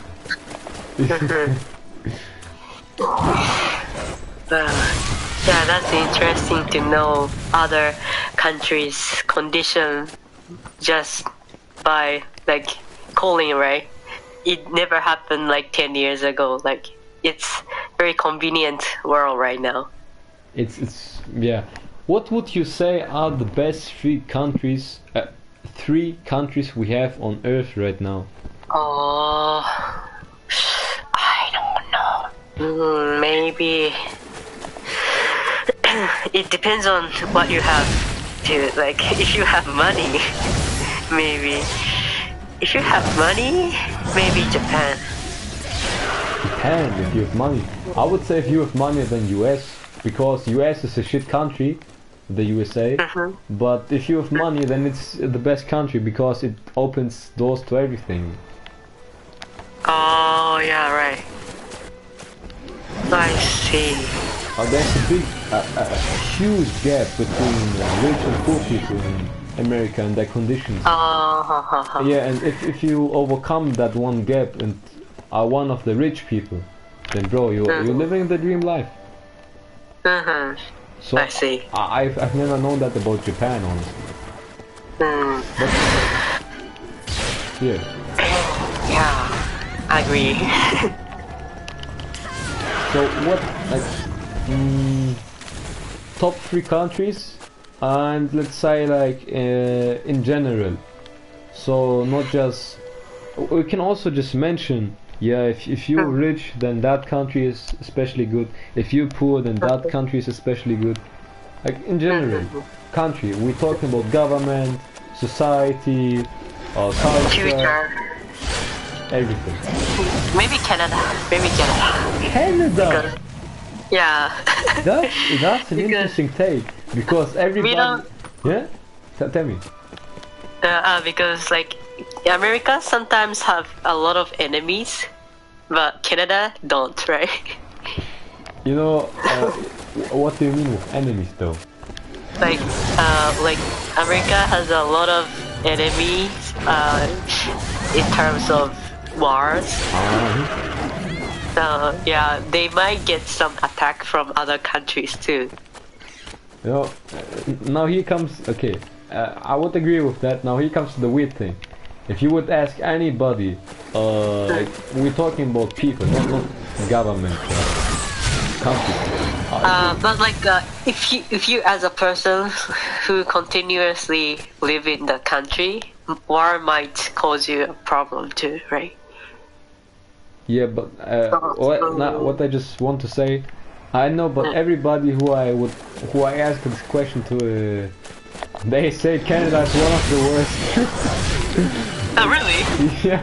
Yeah, that's interesting to know other countries' condition just by like calling, right? It never happened like 10 years ago. Like, it's very convenient world right now. It's yeah. What would you say are the best three countries we have on Earth right now? Oh, I don't know. Maybe it depends on what you have to, like, if you have money, maybe. If you have money, maybe Japan. Japan, if you have money. I would say if you have money, then US, because US is a shit country, the USA. But if you have money, then it's the best country because it opens doors to everything. Oh, yeah, right. I see. There's a huge gap between rich and poor people America and their conditions. Oh, Yeah, and if you overcome that one gap and are one of the rich people, then bro, you're living the dream life. So I see. I've never known that about Japan, honestly. But, yeah. Yeah, I agree. So what, like, top 3 countries, and let's say like in general. So not just, we can also just mention, yeah, if you're rich, then that country is especially good. If you're poor, then that country is especially good. Like in general, country, we're talking about government, society, culture, Future. everything. Maybe Canada. Maybe Canada. Canada! Because, yeah. That's an interesting take, because everybody... Yeah? Tell me. Because like America sometimes have a lot of enemies, but Canada don't, right? You know, what do you mean with enemies though? Like America has a lot of enemies in terms of wars. So yeah, they might get some attack from other countries too. You know, now here comes, okay, I would agree with that. Now here comes the weird thing. If you would ask anybody, like, we're talking about people, not government, countries. But like, if you as a person who continuously live in the country, war might cause you a problem too, right? Yeah, but what I just want to say, I know, but everybody who I ask this question to, they say Canada is one of the worst. Oh really? Yeah.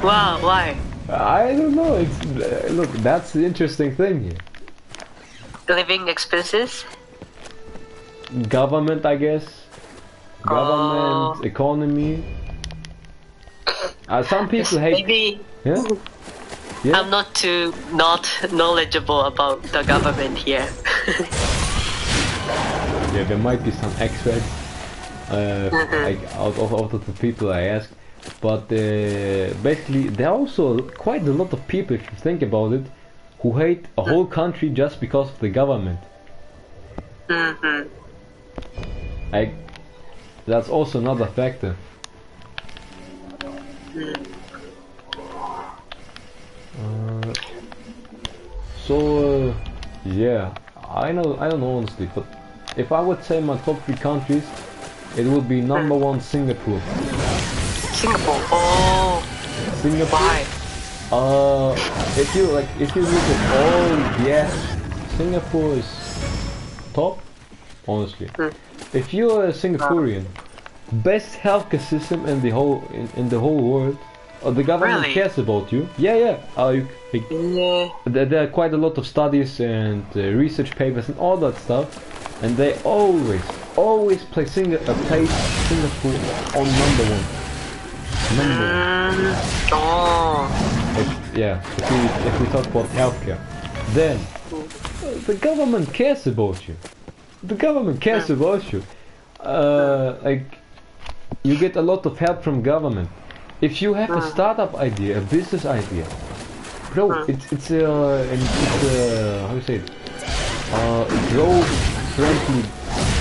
Wow, why? I don't know. It's look, that's the interesting thing here. Living expenses? Government, I guess. Government, economy. Some people hate. Maybe. Yeah. Yeah. I'm not knowledgeable about the government here. Yeah, there might be some experts, like out of the people I asked, but basically there are also quite a lot of people, if you think about it, who hate a whole country just because of the government. Like, that's also another factor. Yeah, I don't know honestly, but if I would say my top 3 countries, it would be number 1 Singapore. Singapore. Oh. Singapore. Why? If you look at all, yeah, Singapore is top, honestly. If you're a Singaporean, best healthcare system in the whole world. The government cares about you. Yeah. There are quite a lot of studies and research papers and all that stuff, and they always place Singapore on number 1. If we talk about healthcare, then the government cares about you. The government cares about you. Like, you get a lot of help from government. If you have a startup idea, a business idea, bro, it's how do you say it? Growth-friendly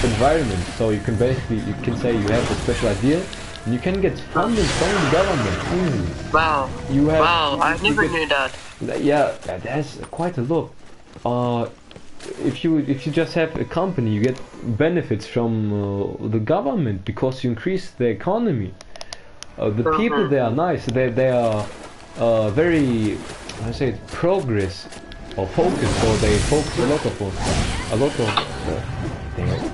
environment. So you can say you have a special idea, and you can get funding from the government easily. Wow. I never knew that. Yeah, there's quite a lot. If you just have a company, you get benefits from the government because you increase the economy. The people, they are nice. They are very, I say it, progress or focus. So they focus they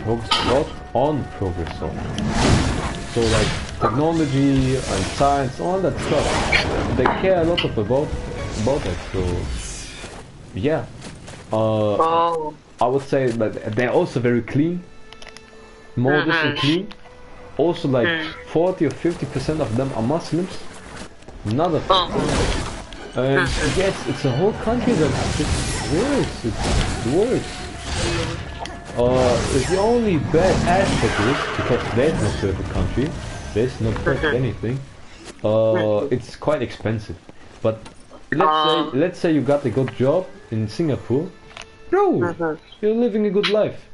focus a lot on progress. So like technology and science, all that stuff. They care a lot about that. So yeah. I would say that they're also very clean, modest and clean. Also, like 40 or 50% of them are Muslims. Another thing. And yes, it's a whole country that just works. It works. The only bad aspect is, because there's no perfect country, there's no perfect anything, it's quite expensive. But let's say you got a good job in Singapore, bro, you're living a good life.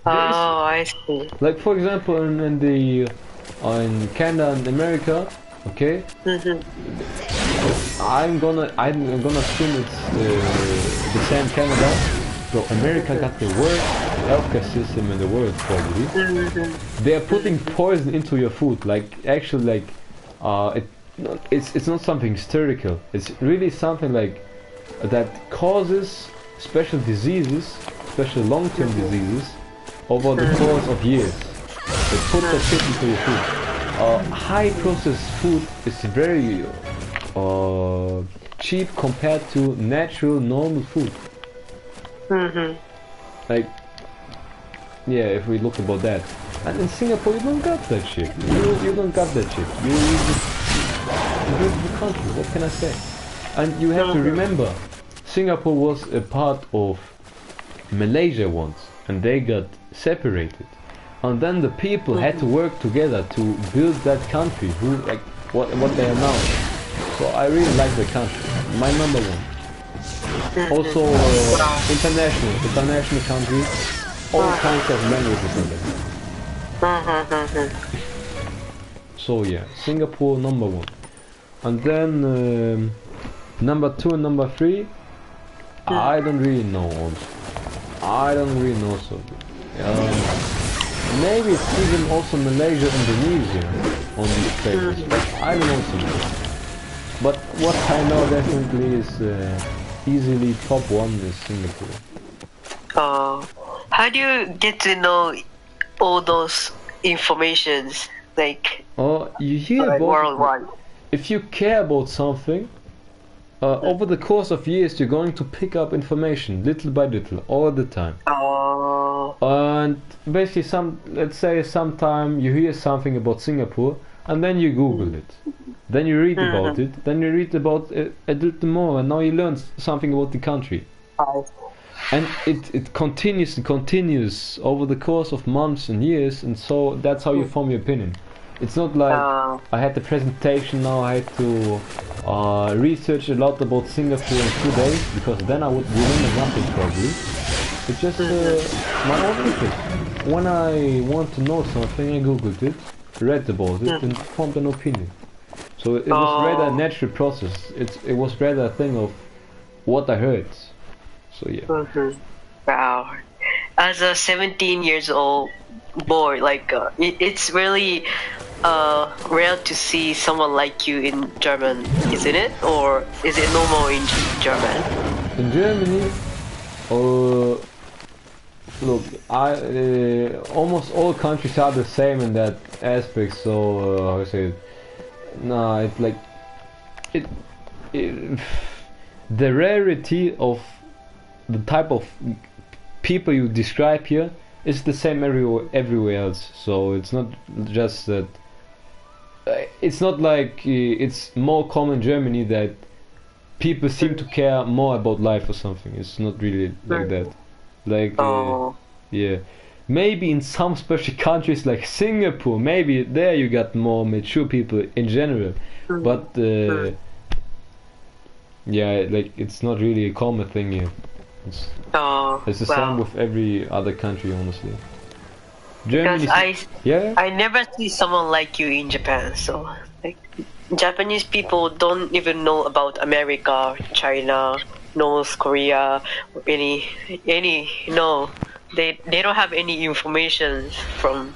I see. Like for example, in Canada and America, okay. I'm gonna assume it's the same Canada. So America got the worst healthcare system in the world probably. They are putting poison into your food, like actually like it's not something hysterical. It's really something like that causes special diseases, special long-term diseases over the course of years. They put that shit into your food. High processed food is very cheap compared to natural normal food. Like, yeah, if we look about that. And in Singapore, you don't got that shit. You don't got that shit. You live in the country, what can I say? And you have to remember, Singapore was a part of Malaysia once, and they got separated. And then the people had to work together to build that country, who like what they are now. So I really like the country. My number one. Also international country, all kinds of languages in there. So yeah, Singapore number one. And then number two and number three, I don't really know also. I don't really know so good. Maybe it's even also Malaysia, Indonesia on these places. I don't know so much. But what I know definitely is easily top one is Singapore. How do you get to know all those informations? Like, you hear like about worldwide. If you care about something, over the course of years you're going to pick up information little by little, all the time. And basically let's say sometime you hear something about Singapore and then you Google it. Then you read about it, then you read about it a little more, and now you learn something about the country. And it continues and continues over the course of months and years, and so that's how you form your opinion. It's not like I had the presentation, now I had to research a lot about Singapore in 2 days, because then I would remember nothing probably. It's just my own interest. When I want to know something, I googled it, read about it, and formed an opinion. So it was rather a natural process. It was rather a thing of what I heard. So yeah. Wow. As a 17 years old boy, like it's really rare to see someone like you in German, isn't it? Or is it normal in German? In Germany, look, almost all countries are the same in that aspect. So how I say it? No, it's like the rarity of the type of people you describe here is the same everywhere else. So it's not just that. It's not like it's more common in Germany that people seem to care more about life or something. It's not really like that. Like yeah. Maybe in some special countries like Singapore, maybe there you got more mature people in general, but yeah, like it's not really a common thing here. It's the same with every other country, honestly. Germany, because I never see someone like you in Japan. So like Japanese people don't even know about America, China, North Korea, any no. They don't have any information from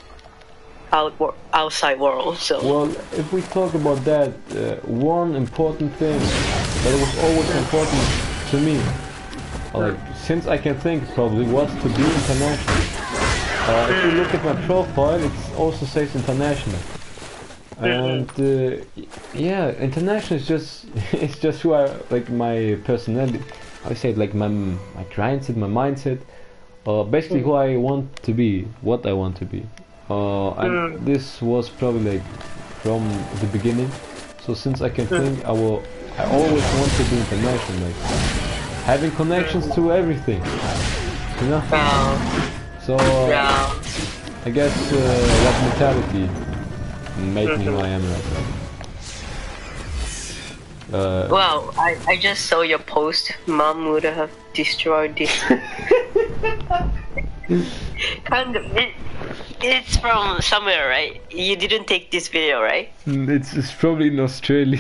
outside world. So well, if we talk about that, one important thing that was always important to me, like since I can think probably, was to be international. If you look at my profile, it also says international, and yeah, international is just it's just who I like, my personality. I say like my mindset, my mindset. Basically who I want to be, what I want to be. And this was probably like from the beginning. So since I can think, I always want to be international, like having connections to everything. You know? So I guess that mentality made me who I am right now. Well, I just saw your post. Mom would have destroyed this. Kind of. It's from somewhere, right? You didn't take this video, right? It's probably in Australia.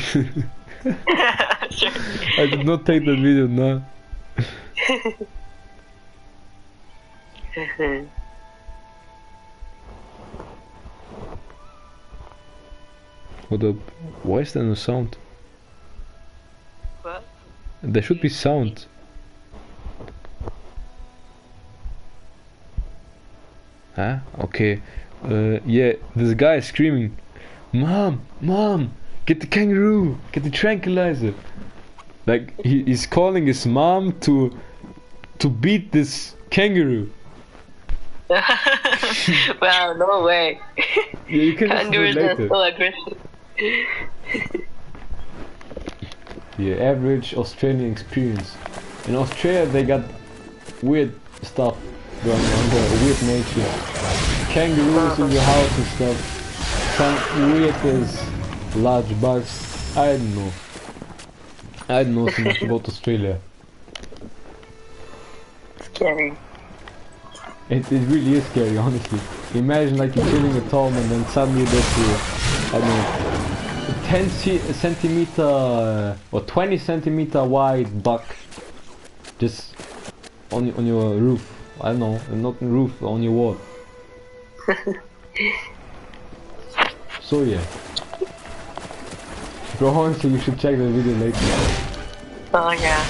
Sure. I did not take the video, no. What up? Why is there no sound? What? There should be sound. Huh? Okay. Yeah, this guy is screaming, "Mom, Mom, get the kangaroo, get the tranquilizer." Like he's calling his mom to beat this kangaroo. Well, no way. Yeah, you can Kangaroos listen are to it so later. aggressive. Yeah, average Australian experience. In Australia, they got weird stuff going on there, weird nature. Kangaroos in your house and stuff. Some weird as large bugs. I don't know. I don't know so much about Australia. Scary. It really is scary, honestly. Imagine like you're chilling at home and then suddenly there's I don't know, 10 centimeter or 20 centimeter wide bug just on your roof. I don't know, not on roof, on your wall. So yeah. Bro, honestly, you should check the video later. Oh yeah.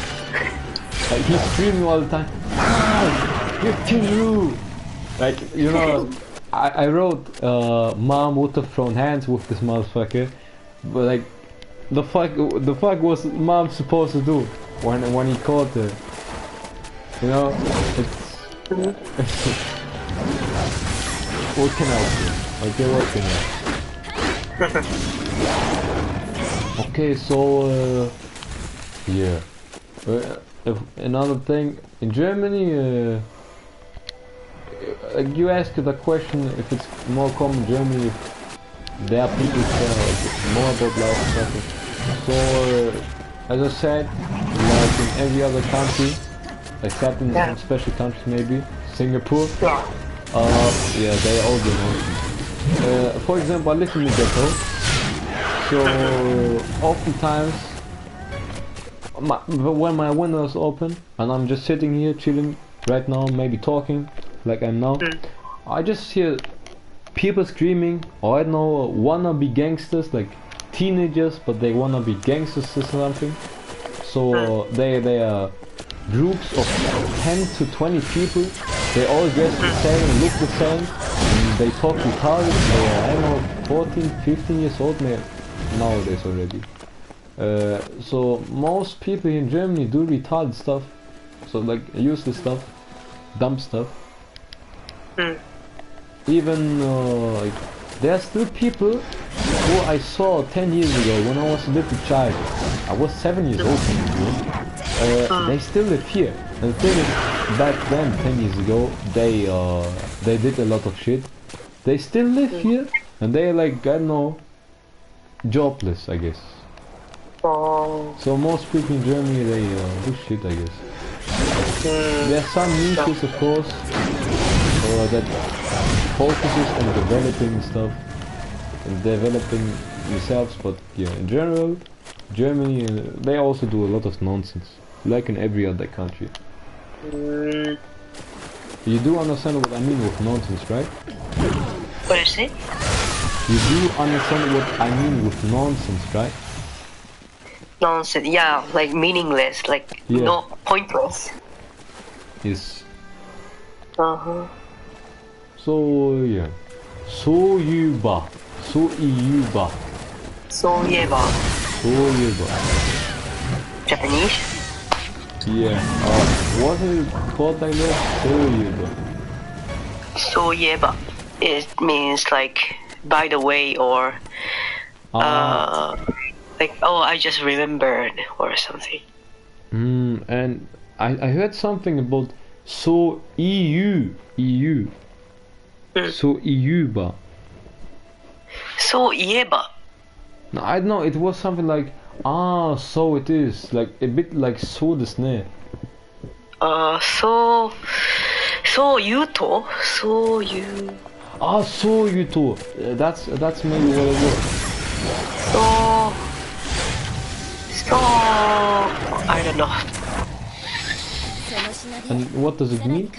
Like, he's screaming all the time. Ah, you kangaroo! Like, you know, I wrote, Mom would have thrown hands with this motherfucker, but like, the fuck was Mom supposed to do when he caught her? You know, it's what can I do? Okay, what can I? Okay, so yeah. Another thing in Germany, like you asked the question if it's more common in Germany if there are people who care more about life and stuff. So as I said, like in every other country, except in some special countries maybe, Singapore, yeah, they all do nonsense. For example, I live in the ghetto, so oftentimes when my window is open and I'm just sitting here chilling right now, maybe talking like I'm now, I just hear people screaming, or I don't know, wannabe gangsters, like teenagers, but they wanna be gangsters or something. So they are groups of 10 to 20 people. They all dress the same and look the same, and they talk retarded. They are, I don't know, 14, 15 years old nowadays already. So most people in Germany do retarded stuff, so like useless stuff, dumb stuff. Even like there are still people who I saw 10 years ago when I was a little child. I was 7 years old, they still live here. And the thing is, back then, 10 years ago, they did a lot of shit. They still live here, and they're like, I don't know, jobless, I guess. So most people in Germany, they do shit, I guess. There are some niches, of course, that focuses on developing stuff and developing themselves, but yeah, in general, Germany, they also do a lot of nonsense, like in every other country. You do understand what I mean with nonsense, right? What is it? You do understand what I mean with nonsense, right? Nonsense, yeah, like meaningless, like no pointless. Yes. Uh-huh. So yeah. Soyuba. Soyuba. Japanese? Yeah. What is it called like that? Soyeba. It means like by the way, or like, oh, I just remembered or something. And I heard something about So EU. So EU ba. So 言えば No, I don't know. It was something like so it is like a bit like so ですね. そう言うとそういう So you too. That's maybe what it was. そう I don't know. And what does it mean?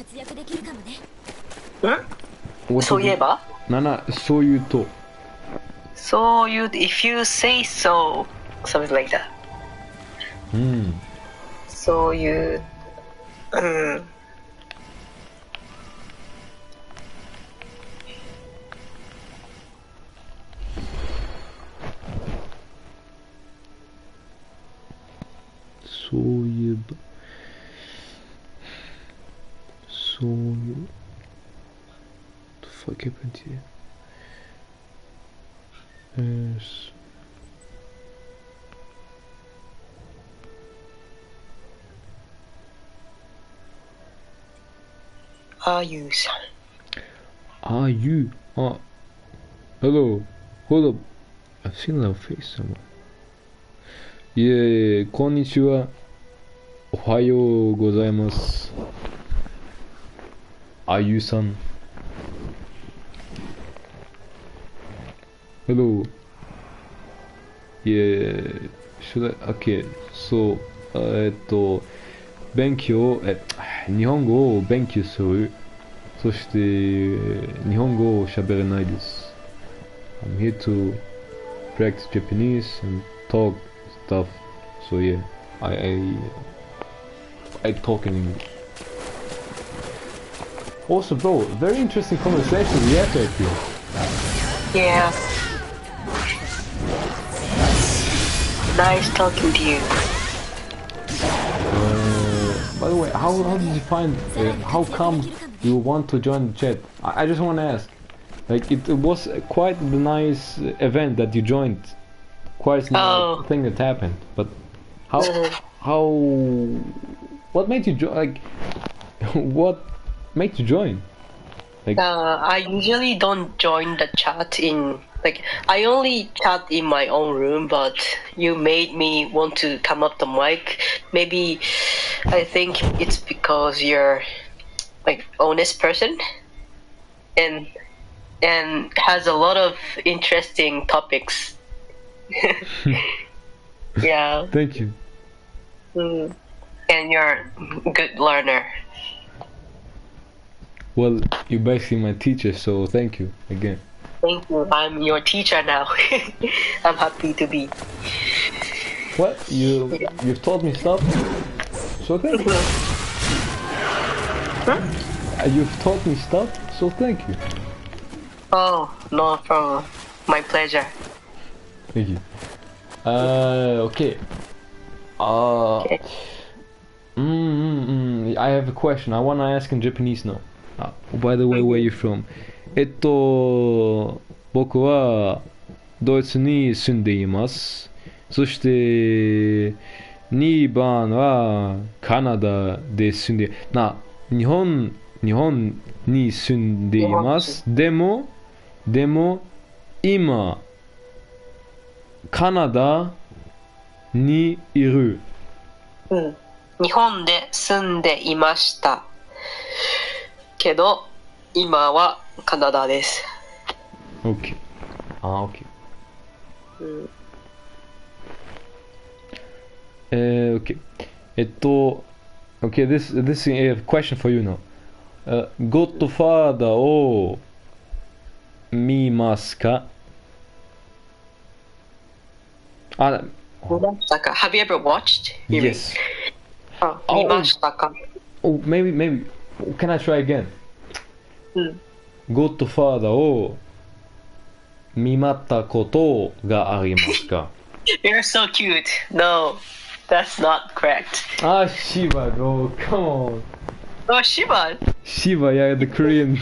そう言えば so you too. So you if you say so something like that. So you So you. So you. What the fuck happened here? Yes. are you son? Are you? Hello. Hold up. I've seen that face somewhere. Yeah, こんにちは。おはようございます。Are you son? Hello. Yeah. Should I? Okay. So, 勉強、日本語を勉強する。そして、日本語を喋れないです。I'm here to practice Japanese and talk stuff. So yeah, I talk in English. Also, bro, very interesting conversation we had right here. Yeah. Nice talking to you. By the way, how did you find? How come you want to join the chat? I just want to ask. Like it was quite a nice event that you joined. Quite a nice thing that happened. But how? What made you join? Like, what made you join? Like, I usually don't join the chat in like I only chat in my own room, but you made me want to come up the mic. Maybe I think it's because you're like honest person and has a lot of interesting topics. Yeah. Thank you. And you're a good learner. Well, you're basically my teacher, so thank you again. Thank you. I'm your teacher now. I'm happy to be. What? You've taught me stuff? So thank you. You've taught me stuff, so thank you. Oh, no problem. My pleasure. Thank you. Okay. Okay. I have a question. I wanna ask in Japanese now. By the way, where are you from? 僕はドイツに住んでいます。そして2番はカナダで住んで日本に住んでいます。でも今カナダにいる。日本で住んでいましたけど今はカナダです。OK. OK. OK. OK, this is a question for you now. Godfather を見ますか? Have you ever watched? Yes. 見ましたか? Oh, maybe. Can I try again? Godfather を見まったことがありますか? You're so cute. No, that's not correct. Shiva, bro, come on. Oh, Shiva. Shiva, yeah, the Korean.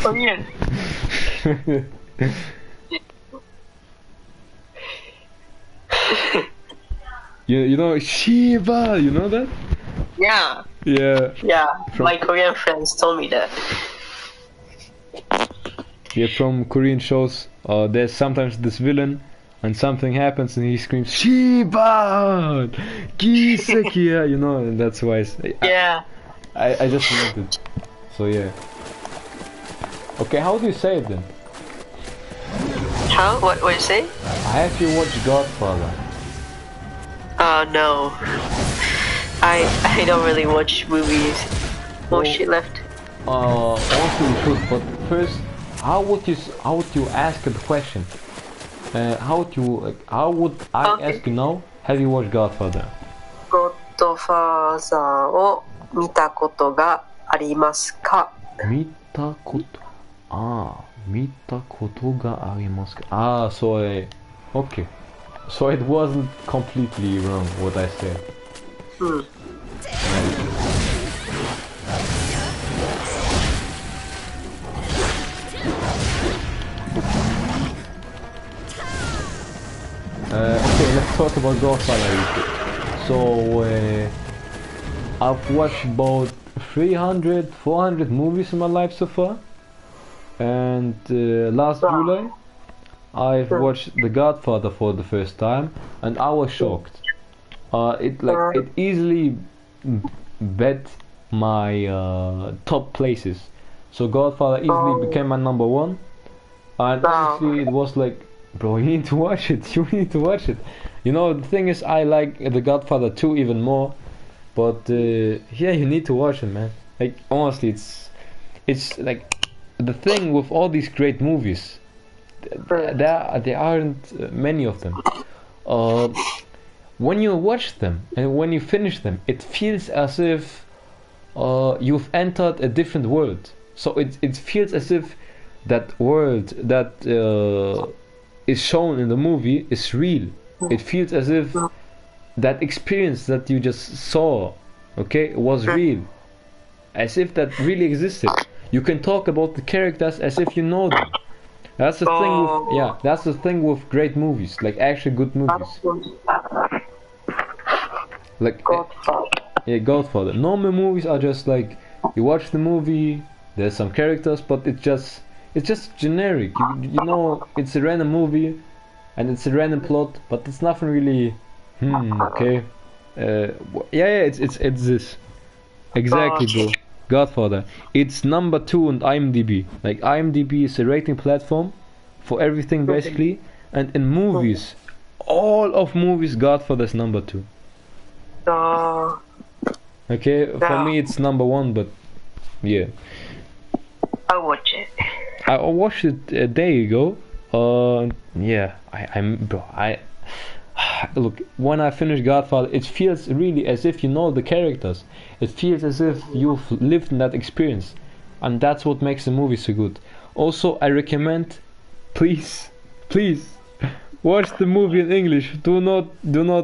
Korean. You know Shiva, you know that? Yeah. Yeah. Yeah, my Korean friends told me that. Yeah, from Korean shows, there's sometimes this villain, and something happens, and he screams "Shiba, Gisekia," you know, and that's why Yeah. I just learned it. So yeah. Okay, how do you say it then? How? What you say? Have you watched Godfather? No. I don't really watch movies. Oh, shit left. Also you should, but first, how would you ask the question? How would I ask you now? Have you watched Godfather? Godfather を見たことがありますか？見たことがありますか? So okay. So it wasn't completely wrong what I said. Okay, let's talk about Godfather. So I've watched about 300, 400 movies in my life so far, and last July I've watched The Godfather for the first time, and I was shocked. It easily bet my top places. So Godfather easily became my number one, and honestly it was like, bro, you need to watch it. You need to watch it. You know, the thing is, I like The Godfather 2 even more, but yeah, you need to watch it, man. Like honestly, it's like the thing with all these great movies. There aren't many of them. When you watch them and when you finish them, it feels as if you've entered a different world. So it feels as if that world that is shown in the movie is real. It feels as if that experience that you just saw, okay, was real. As if that really existed. You can talk about the characters as if you know them. That's the thing with, that's the thing with great movies, like actually good movies. Like Godfather. Normal movies are just like, you watch the movie, there's some characters, but it's just generic. You know, it's a random movie and it's a random plot, but it's nothing really okay. It's this. Exactly, bro. Godfather. It's number 2 on IMDb. Like IMDb is a rating platform for everything basically, and in movies, all of movies, Godfather is number 2. Okay, for me it's number 1, but yeah. I'll watch it. I watched it a day ago. Yeah, look, when I finish Godfather, it feels really as if you know the characters. It feels as if you've lived in that experience, and that's what makes the movie so good. Also, I recommend, please, watch the movie in English. Do not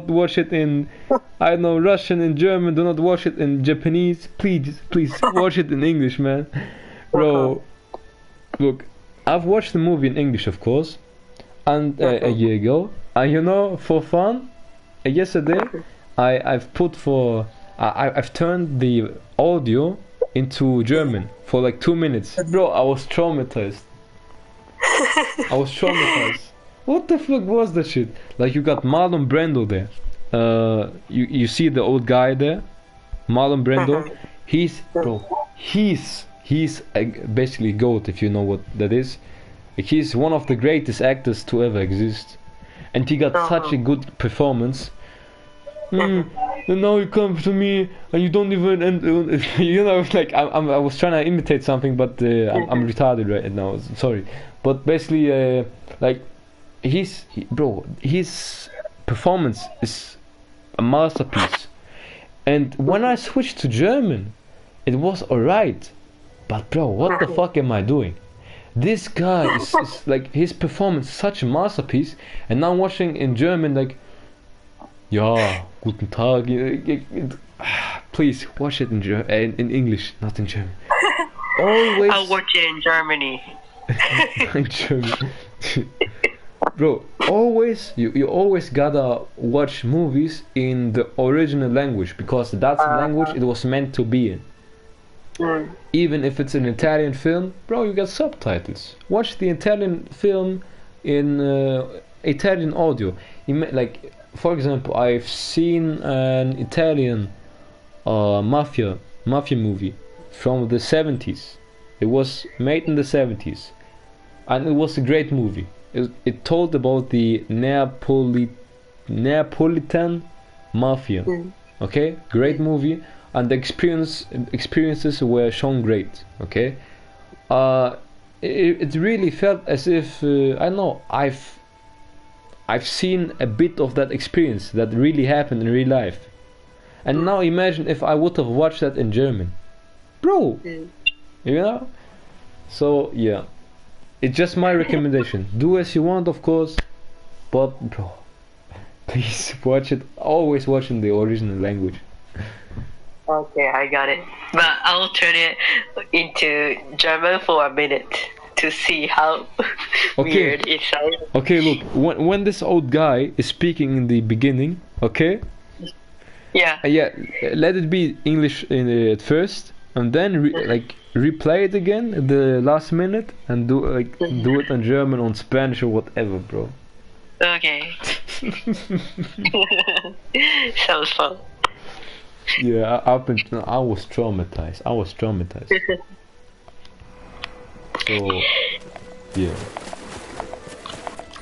watch it in, I don't know, Russian and German. Do not watch it in Japanese. Please, watch it in English, man. Bro, look, I've watched the movie in English, of course, and a year ago. And you know, for fun, yesterday I've turned the audio into German for like 2 minutes. Bro, I was traumatized. What the fuck was that shit? Like, you got Marlon Brando there. You see the old guy there, Marlon Brando. He's basically GOAT, if you know what that is. He's one of the greatest actors to ever exist, and he got such a good performance. And now you come to me and you don't even, you know, like I was trying to imitate something, but I'm retarded right now. Sorry, but basically, like his performance is a masterpiece. And when I switched to German, it was alright. But bro, what the fuck am I doing? This guy is like, his performance is such a masterpiece, and now watching in German, like, ja, guten Tag. Please watch it in English, not in German. Always. I'll watch it in Germany. In German. Bro, always you always gotta watch movies in the original language because that's the language it was meant to be in. Even if it's an Italian film, bro, you got subtitles. Watch the Italian film in Italian audio. Like, for example, I've seen an Italian mafia movie from the 70s. It was made in the 70s, and it was a great movie. It told about the Neapolitan mafia. Okay, great movie, and the experiences were shown great. Okay, it really felt as if I know I've seen a bit of that experience that really happened in real life. And now imagine if I would have watched that in German, bro. You know. So yeah, it's just my recommendation. Do as you want, of course, but bro, please watch it. Always watch in the original language. Okay, I got it. But I'll turn it into German for a minute to see how weird it sounds. Okay, look, when this old guy is speaking in the beginning, okay? Yeah. Let it be English at first, and then replay it again at the last minute, and do it in German or Spanish or whatever, bro. Okay. Sounds fun. Yeah, I was traumatized. So, yeah.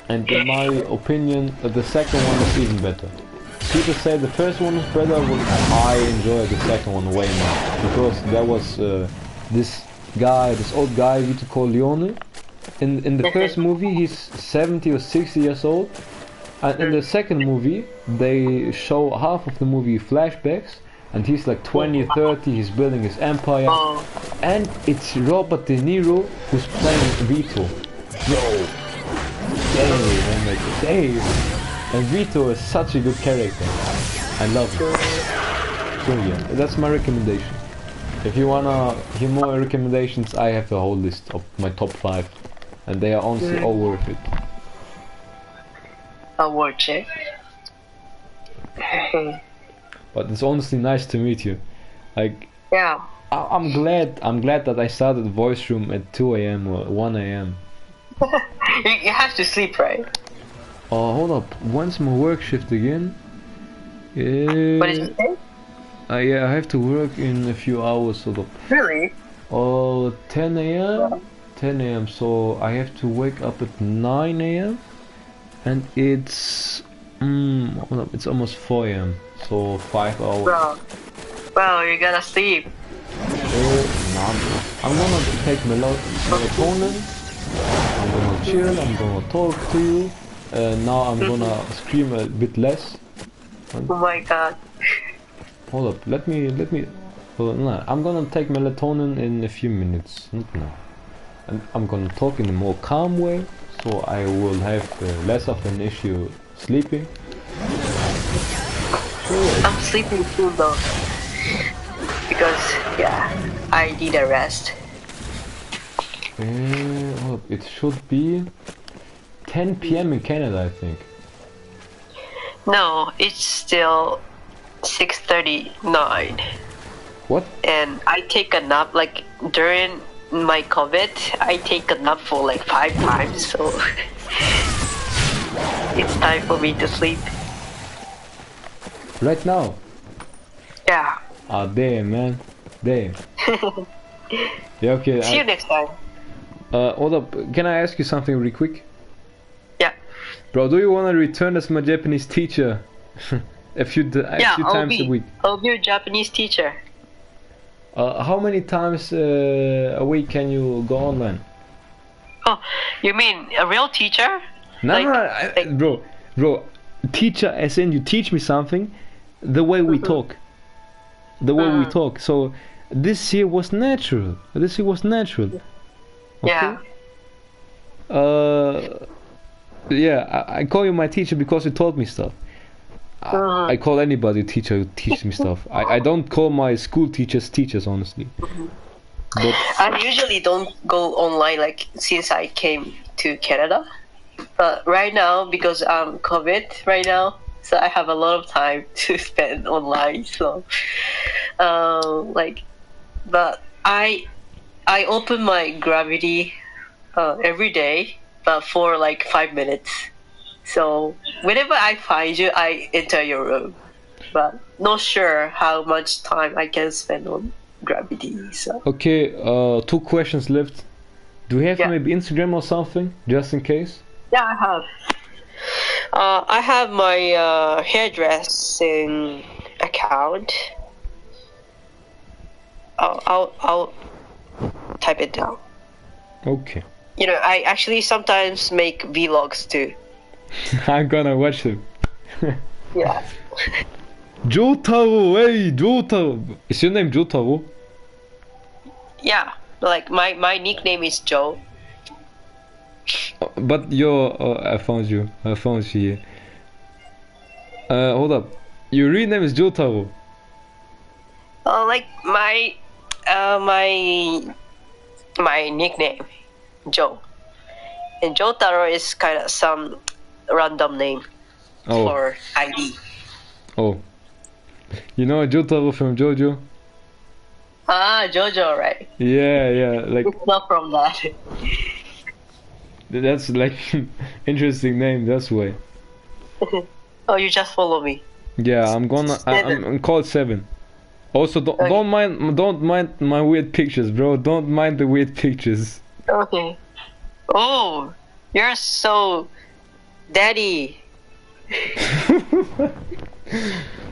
And in my opinion, the second one is even better. People say the first one is better, but I enjoy the second one way more. Because there was this old guy, Vito Corleone. In the first movie, he's 70 or 60 years old. And in the second movie, they show half of the movie flashbacks. And he's like 20, 30, he's building his empire. And it's Robert De Niro who's playing Vito. Yo! Damn! And Vito is such a good character. I love him. So yeah, that's my recommendation. If you wanna hear more recommendations, I have a whole list of my top 5. And they are honestly all worth it. I'll watch it. But it's honestly nice to meet you. Like, yeah. I'm glad that I started Voice Room at 2 AM or 1 AM. You have to sleep, right? Oh, hold up. When's my work shift again? What did you say? Yeah, I have to work in a few hours, sort of. Really? 10 AM? 10 AM, so I have to wake up at 9 AM. And it's... hold up, it's almost 4 AM. So 5 hours. Bro, you gotta sleep. I'm gonna take melatonin. I'm gonna chill. I'm gonna talk to you. Now I'm gonna scream a bit less. Oh my god. Hold up. Let me. No, I'm gonna take melatonin in a few minutes. Not now. And I'm gonna talk in a more calm way, so I will have less of an issue sleeping. I'm sleeping soon though, because yeah, I need a rest. Well, it should be 10 PM in Canada, I think. No, it's still 6:39. What? And I take a nap like during my COVID. I take a nap for like 5 times, so it's time for me to sleep. Right now? Yeah. Ah, damn, man. Damn. Yeah, okay. See you next time. Hold up. Can I ask you something really quick? Yeah. Bro, do you want to return as my Japanese teacher a few times a week? I'll be your Japanese teacher. How many times a week can you go online? Oh, you mean a real teacher? No, bro. Teacher as in you teach me something. The way we talk. We talk. So this here was natural. Okay? Yeah. Yeah, I call you my teacher because you taught me stuff. I call anybody teacher who teaches me stuff. I don't call my school teachers, honestly. But I usually don't go online like since I came to Canada. But right now, because I'm COVID right now, so I have a lot of time to spend online. So, like, but I open my Gravity every day, but for like 5 minutes. So whenever I find you, I enter your room, but not sure how much time I can spend on Gravity. So Okay, 2 questions left. Do you have Yeah. maybe Instagram or something, just in case? yeah, I have. I have my hairdressing account. I'll type it down. Okay. You know, I actually sometimes make vlogs too. I'm gonna watch them. Yeah. Jotaro, hey, Jotaro. Is your name Jotaro? Yeah. Like my nickname is Joe. But your, I found you. I found you here. Hold up. Your real name is Jotaro. Like my nickname, Joe. And Jotaro is kind of some random name Oh, for ID. oh. You know Jotaro from JoJo? Ah, Jojo, right? Yeah, yeah. Like It's not from that. that's like interesting name. That's why. Oh, you just follow me. Yeah, I'm gonna. I'm called 7. Also, Okay. don't mind my weird pictures, bro. Don't mind the weird pictures. Okay. Oh, you're so daddy.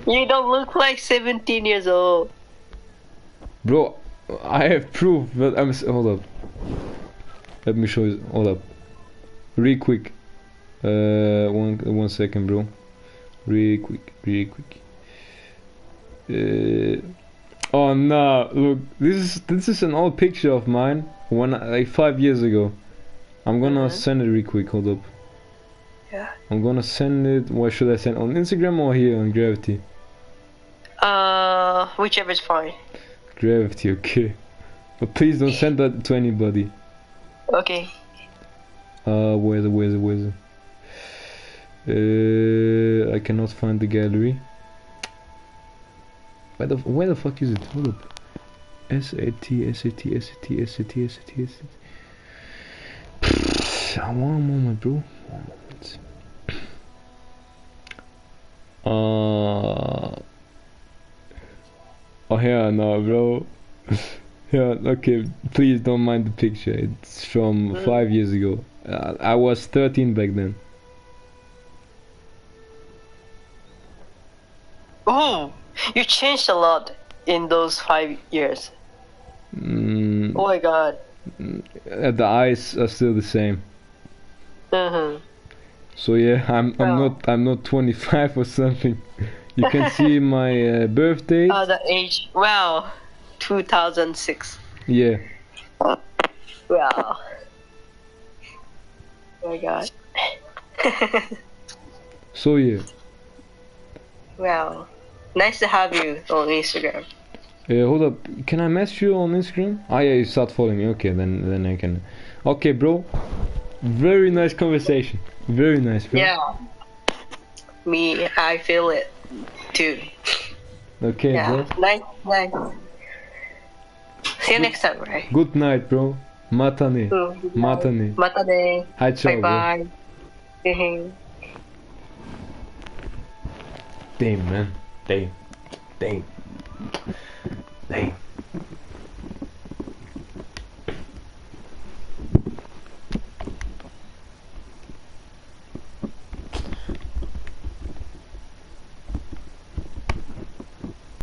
You don't look like 17 years old. Bro, I have proof, but hold up. Let me show you. Hold up. Real quick. One second, bro. Real quick. Oh no! Look, this is an old picture of mine when like 5 years ago. I'm gonna send it real quick. Hold up. Yeah. I'm gonna send it. What should I send, on Instagram or here on Gravity? Whichever's fine. Gravity, okay. But please don't send that to anybody. Okay. Where's it? I cannot find the gallery. Where the fuck is it? Hold up. SAT. One moment, bro. One moment. Oh yeah, no, bro. Yeah, okay. Please don't mind the picture. It's from 5 years ago. I was 13 back then. Oh, you changed a lot in those 5 years. Mm, Oh my god. the eyes are still the same. So yeah, I'm not 25 or something. You can see my birthday. Oh, the age. Wow. 2006. Yeah. Wow. Oh my god. So yeah. Wow. Nice to have you on Instagram. Hold up. Can I message you on Instagram? Ah yeah, you start following me. Okay, then I can. Okay, bro. Very nice conversation. Very nice, bro. Yeah. Me, I feel it too. Okay, Yeah. bro. Nice. See you next time, right? Good night, bro. Matane. Matane. Matane. Hi, ciao, Bye. Damn, man. Damn.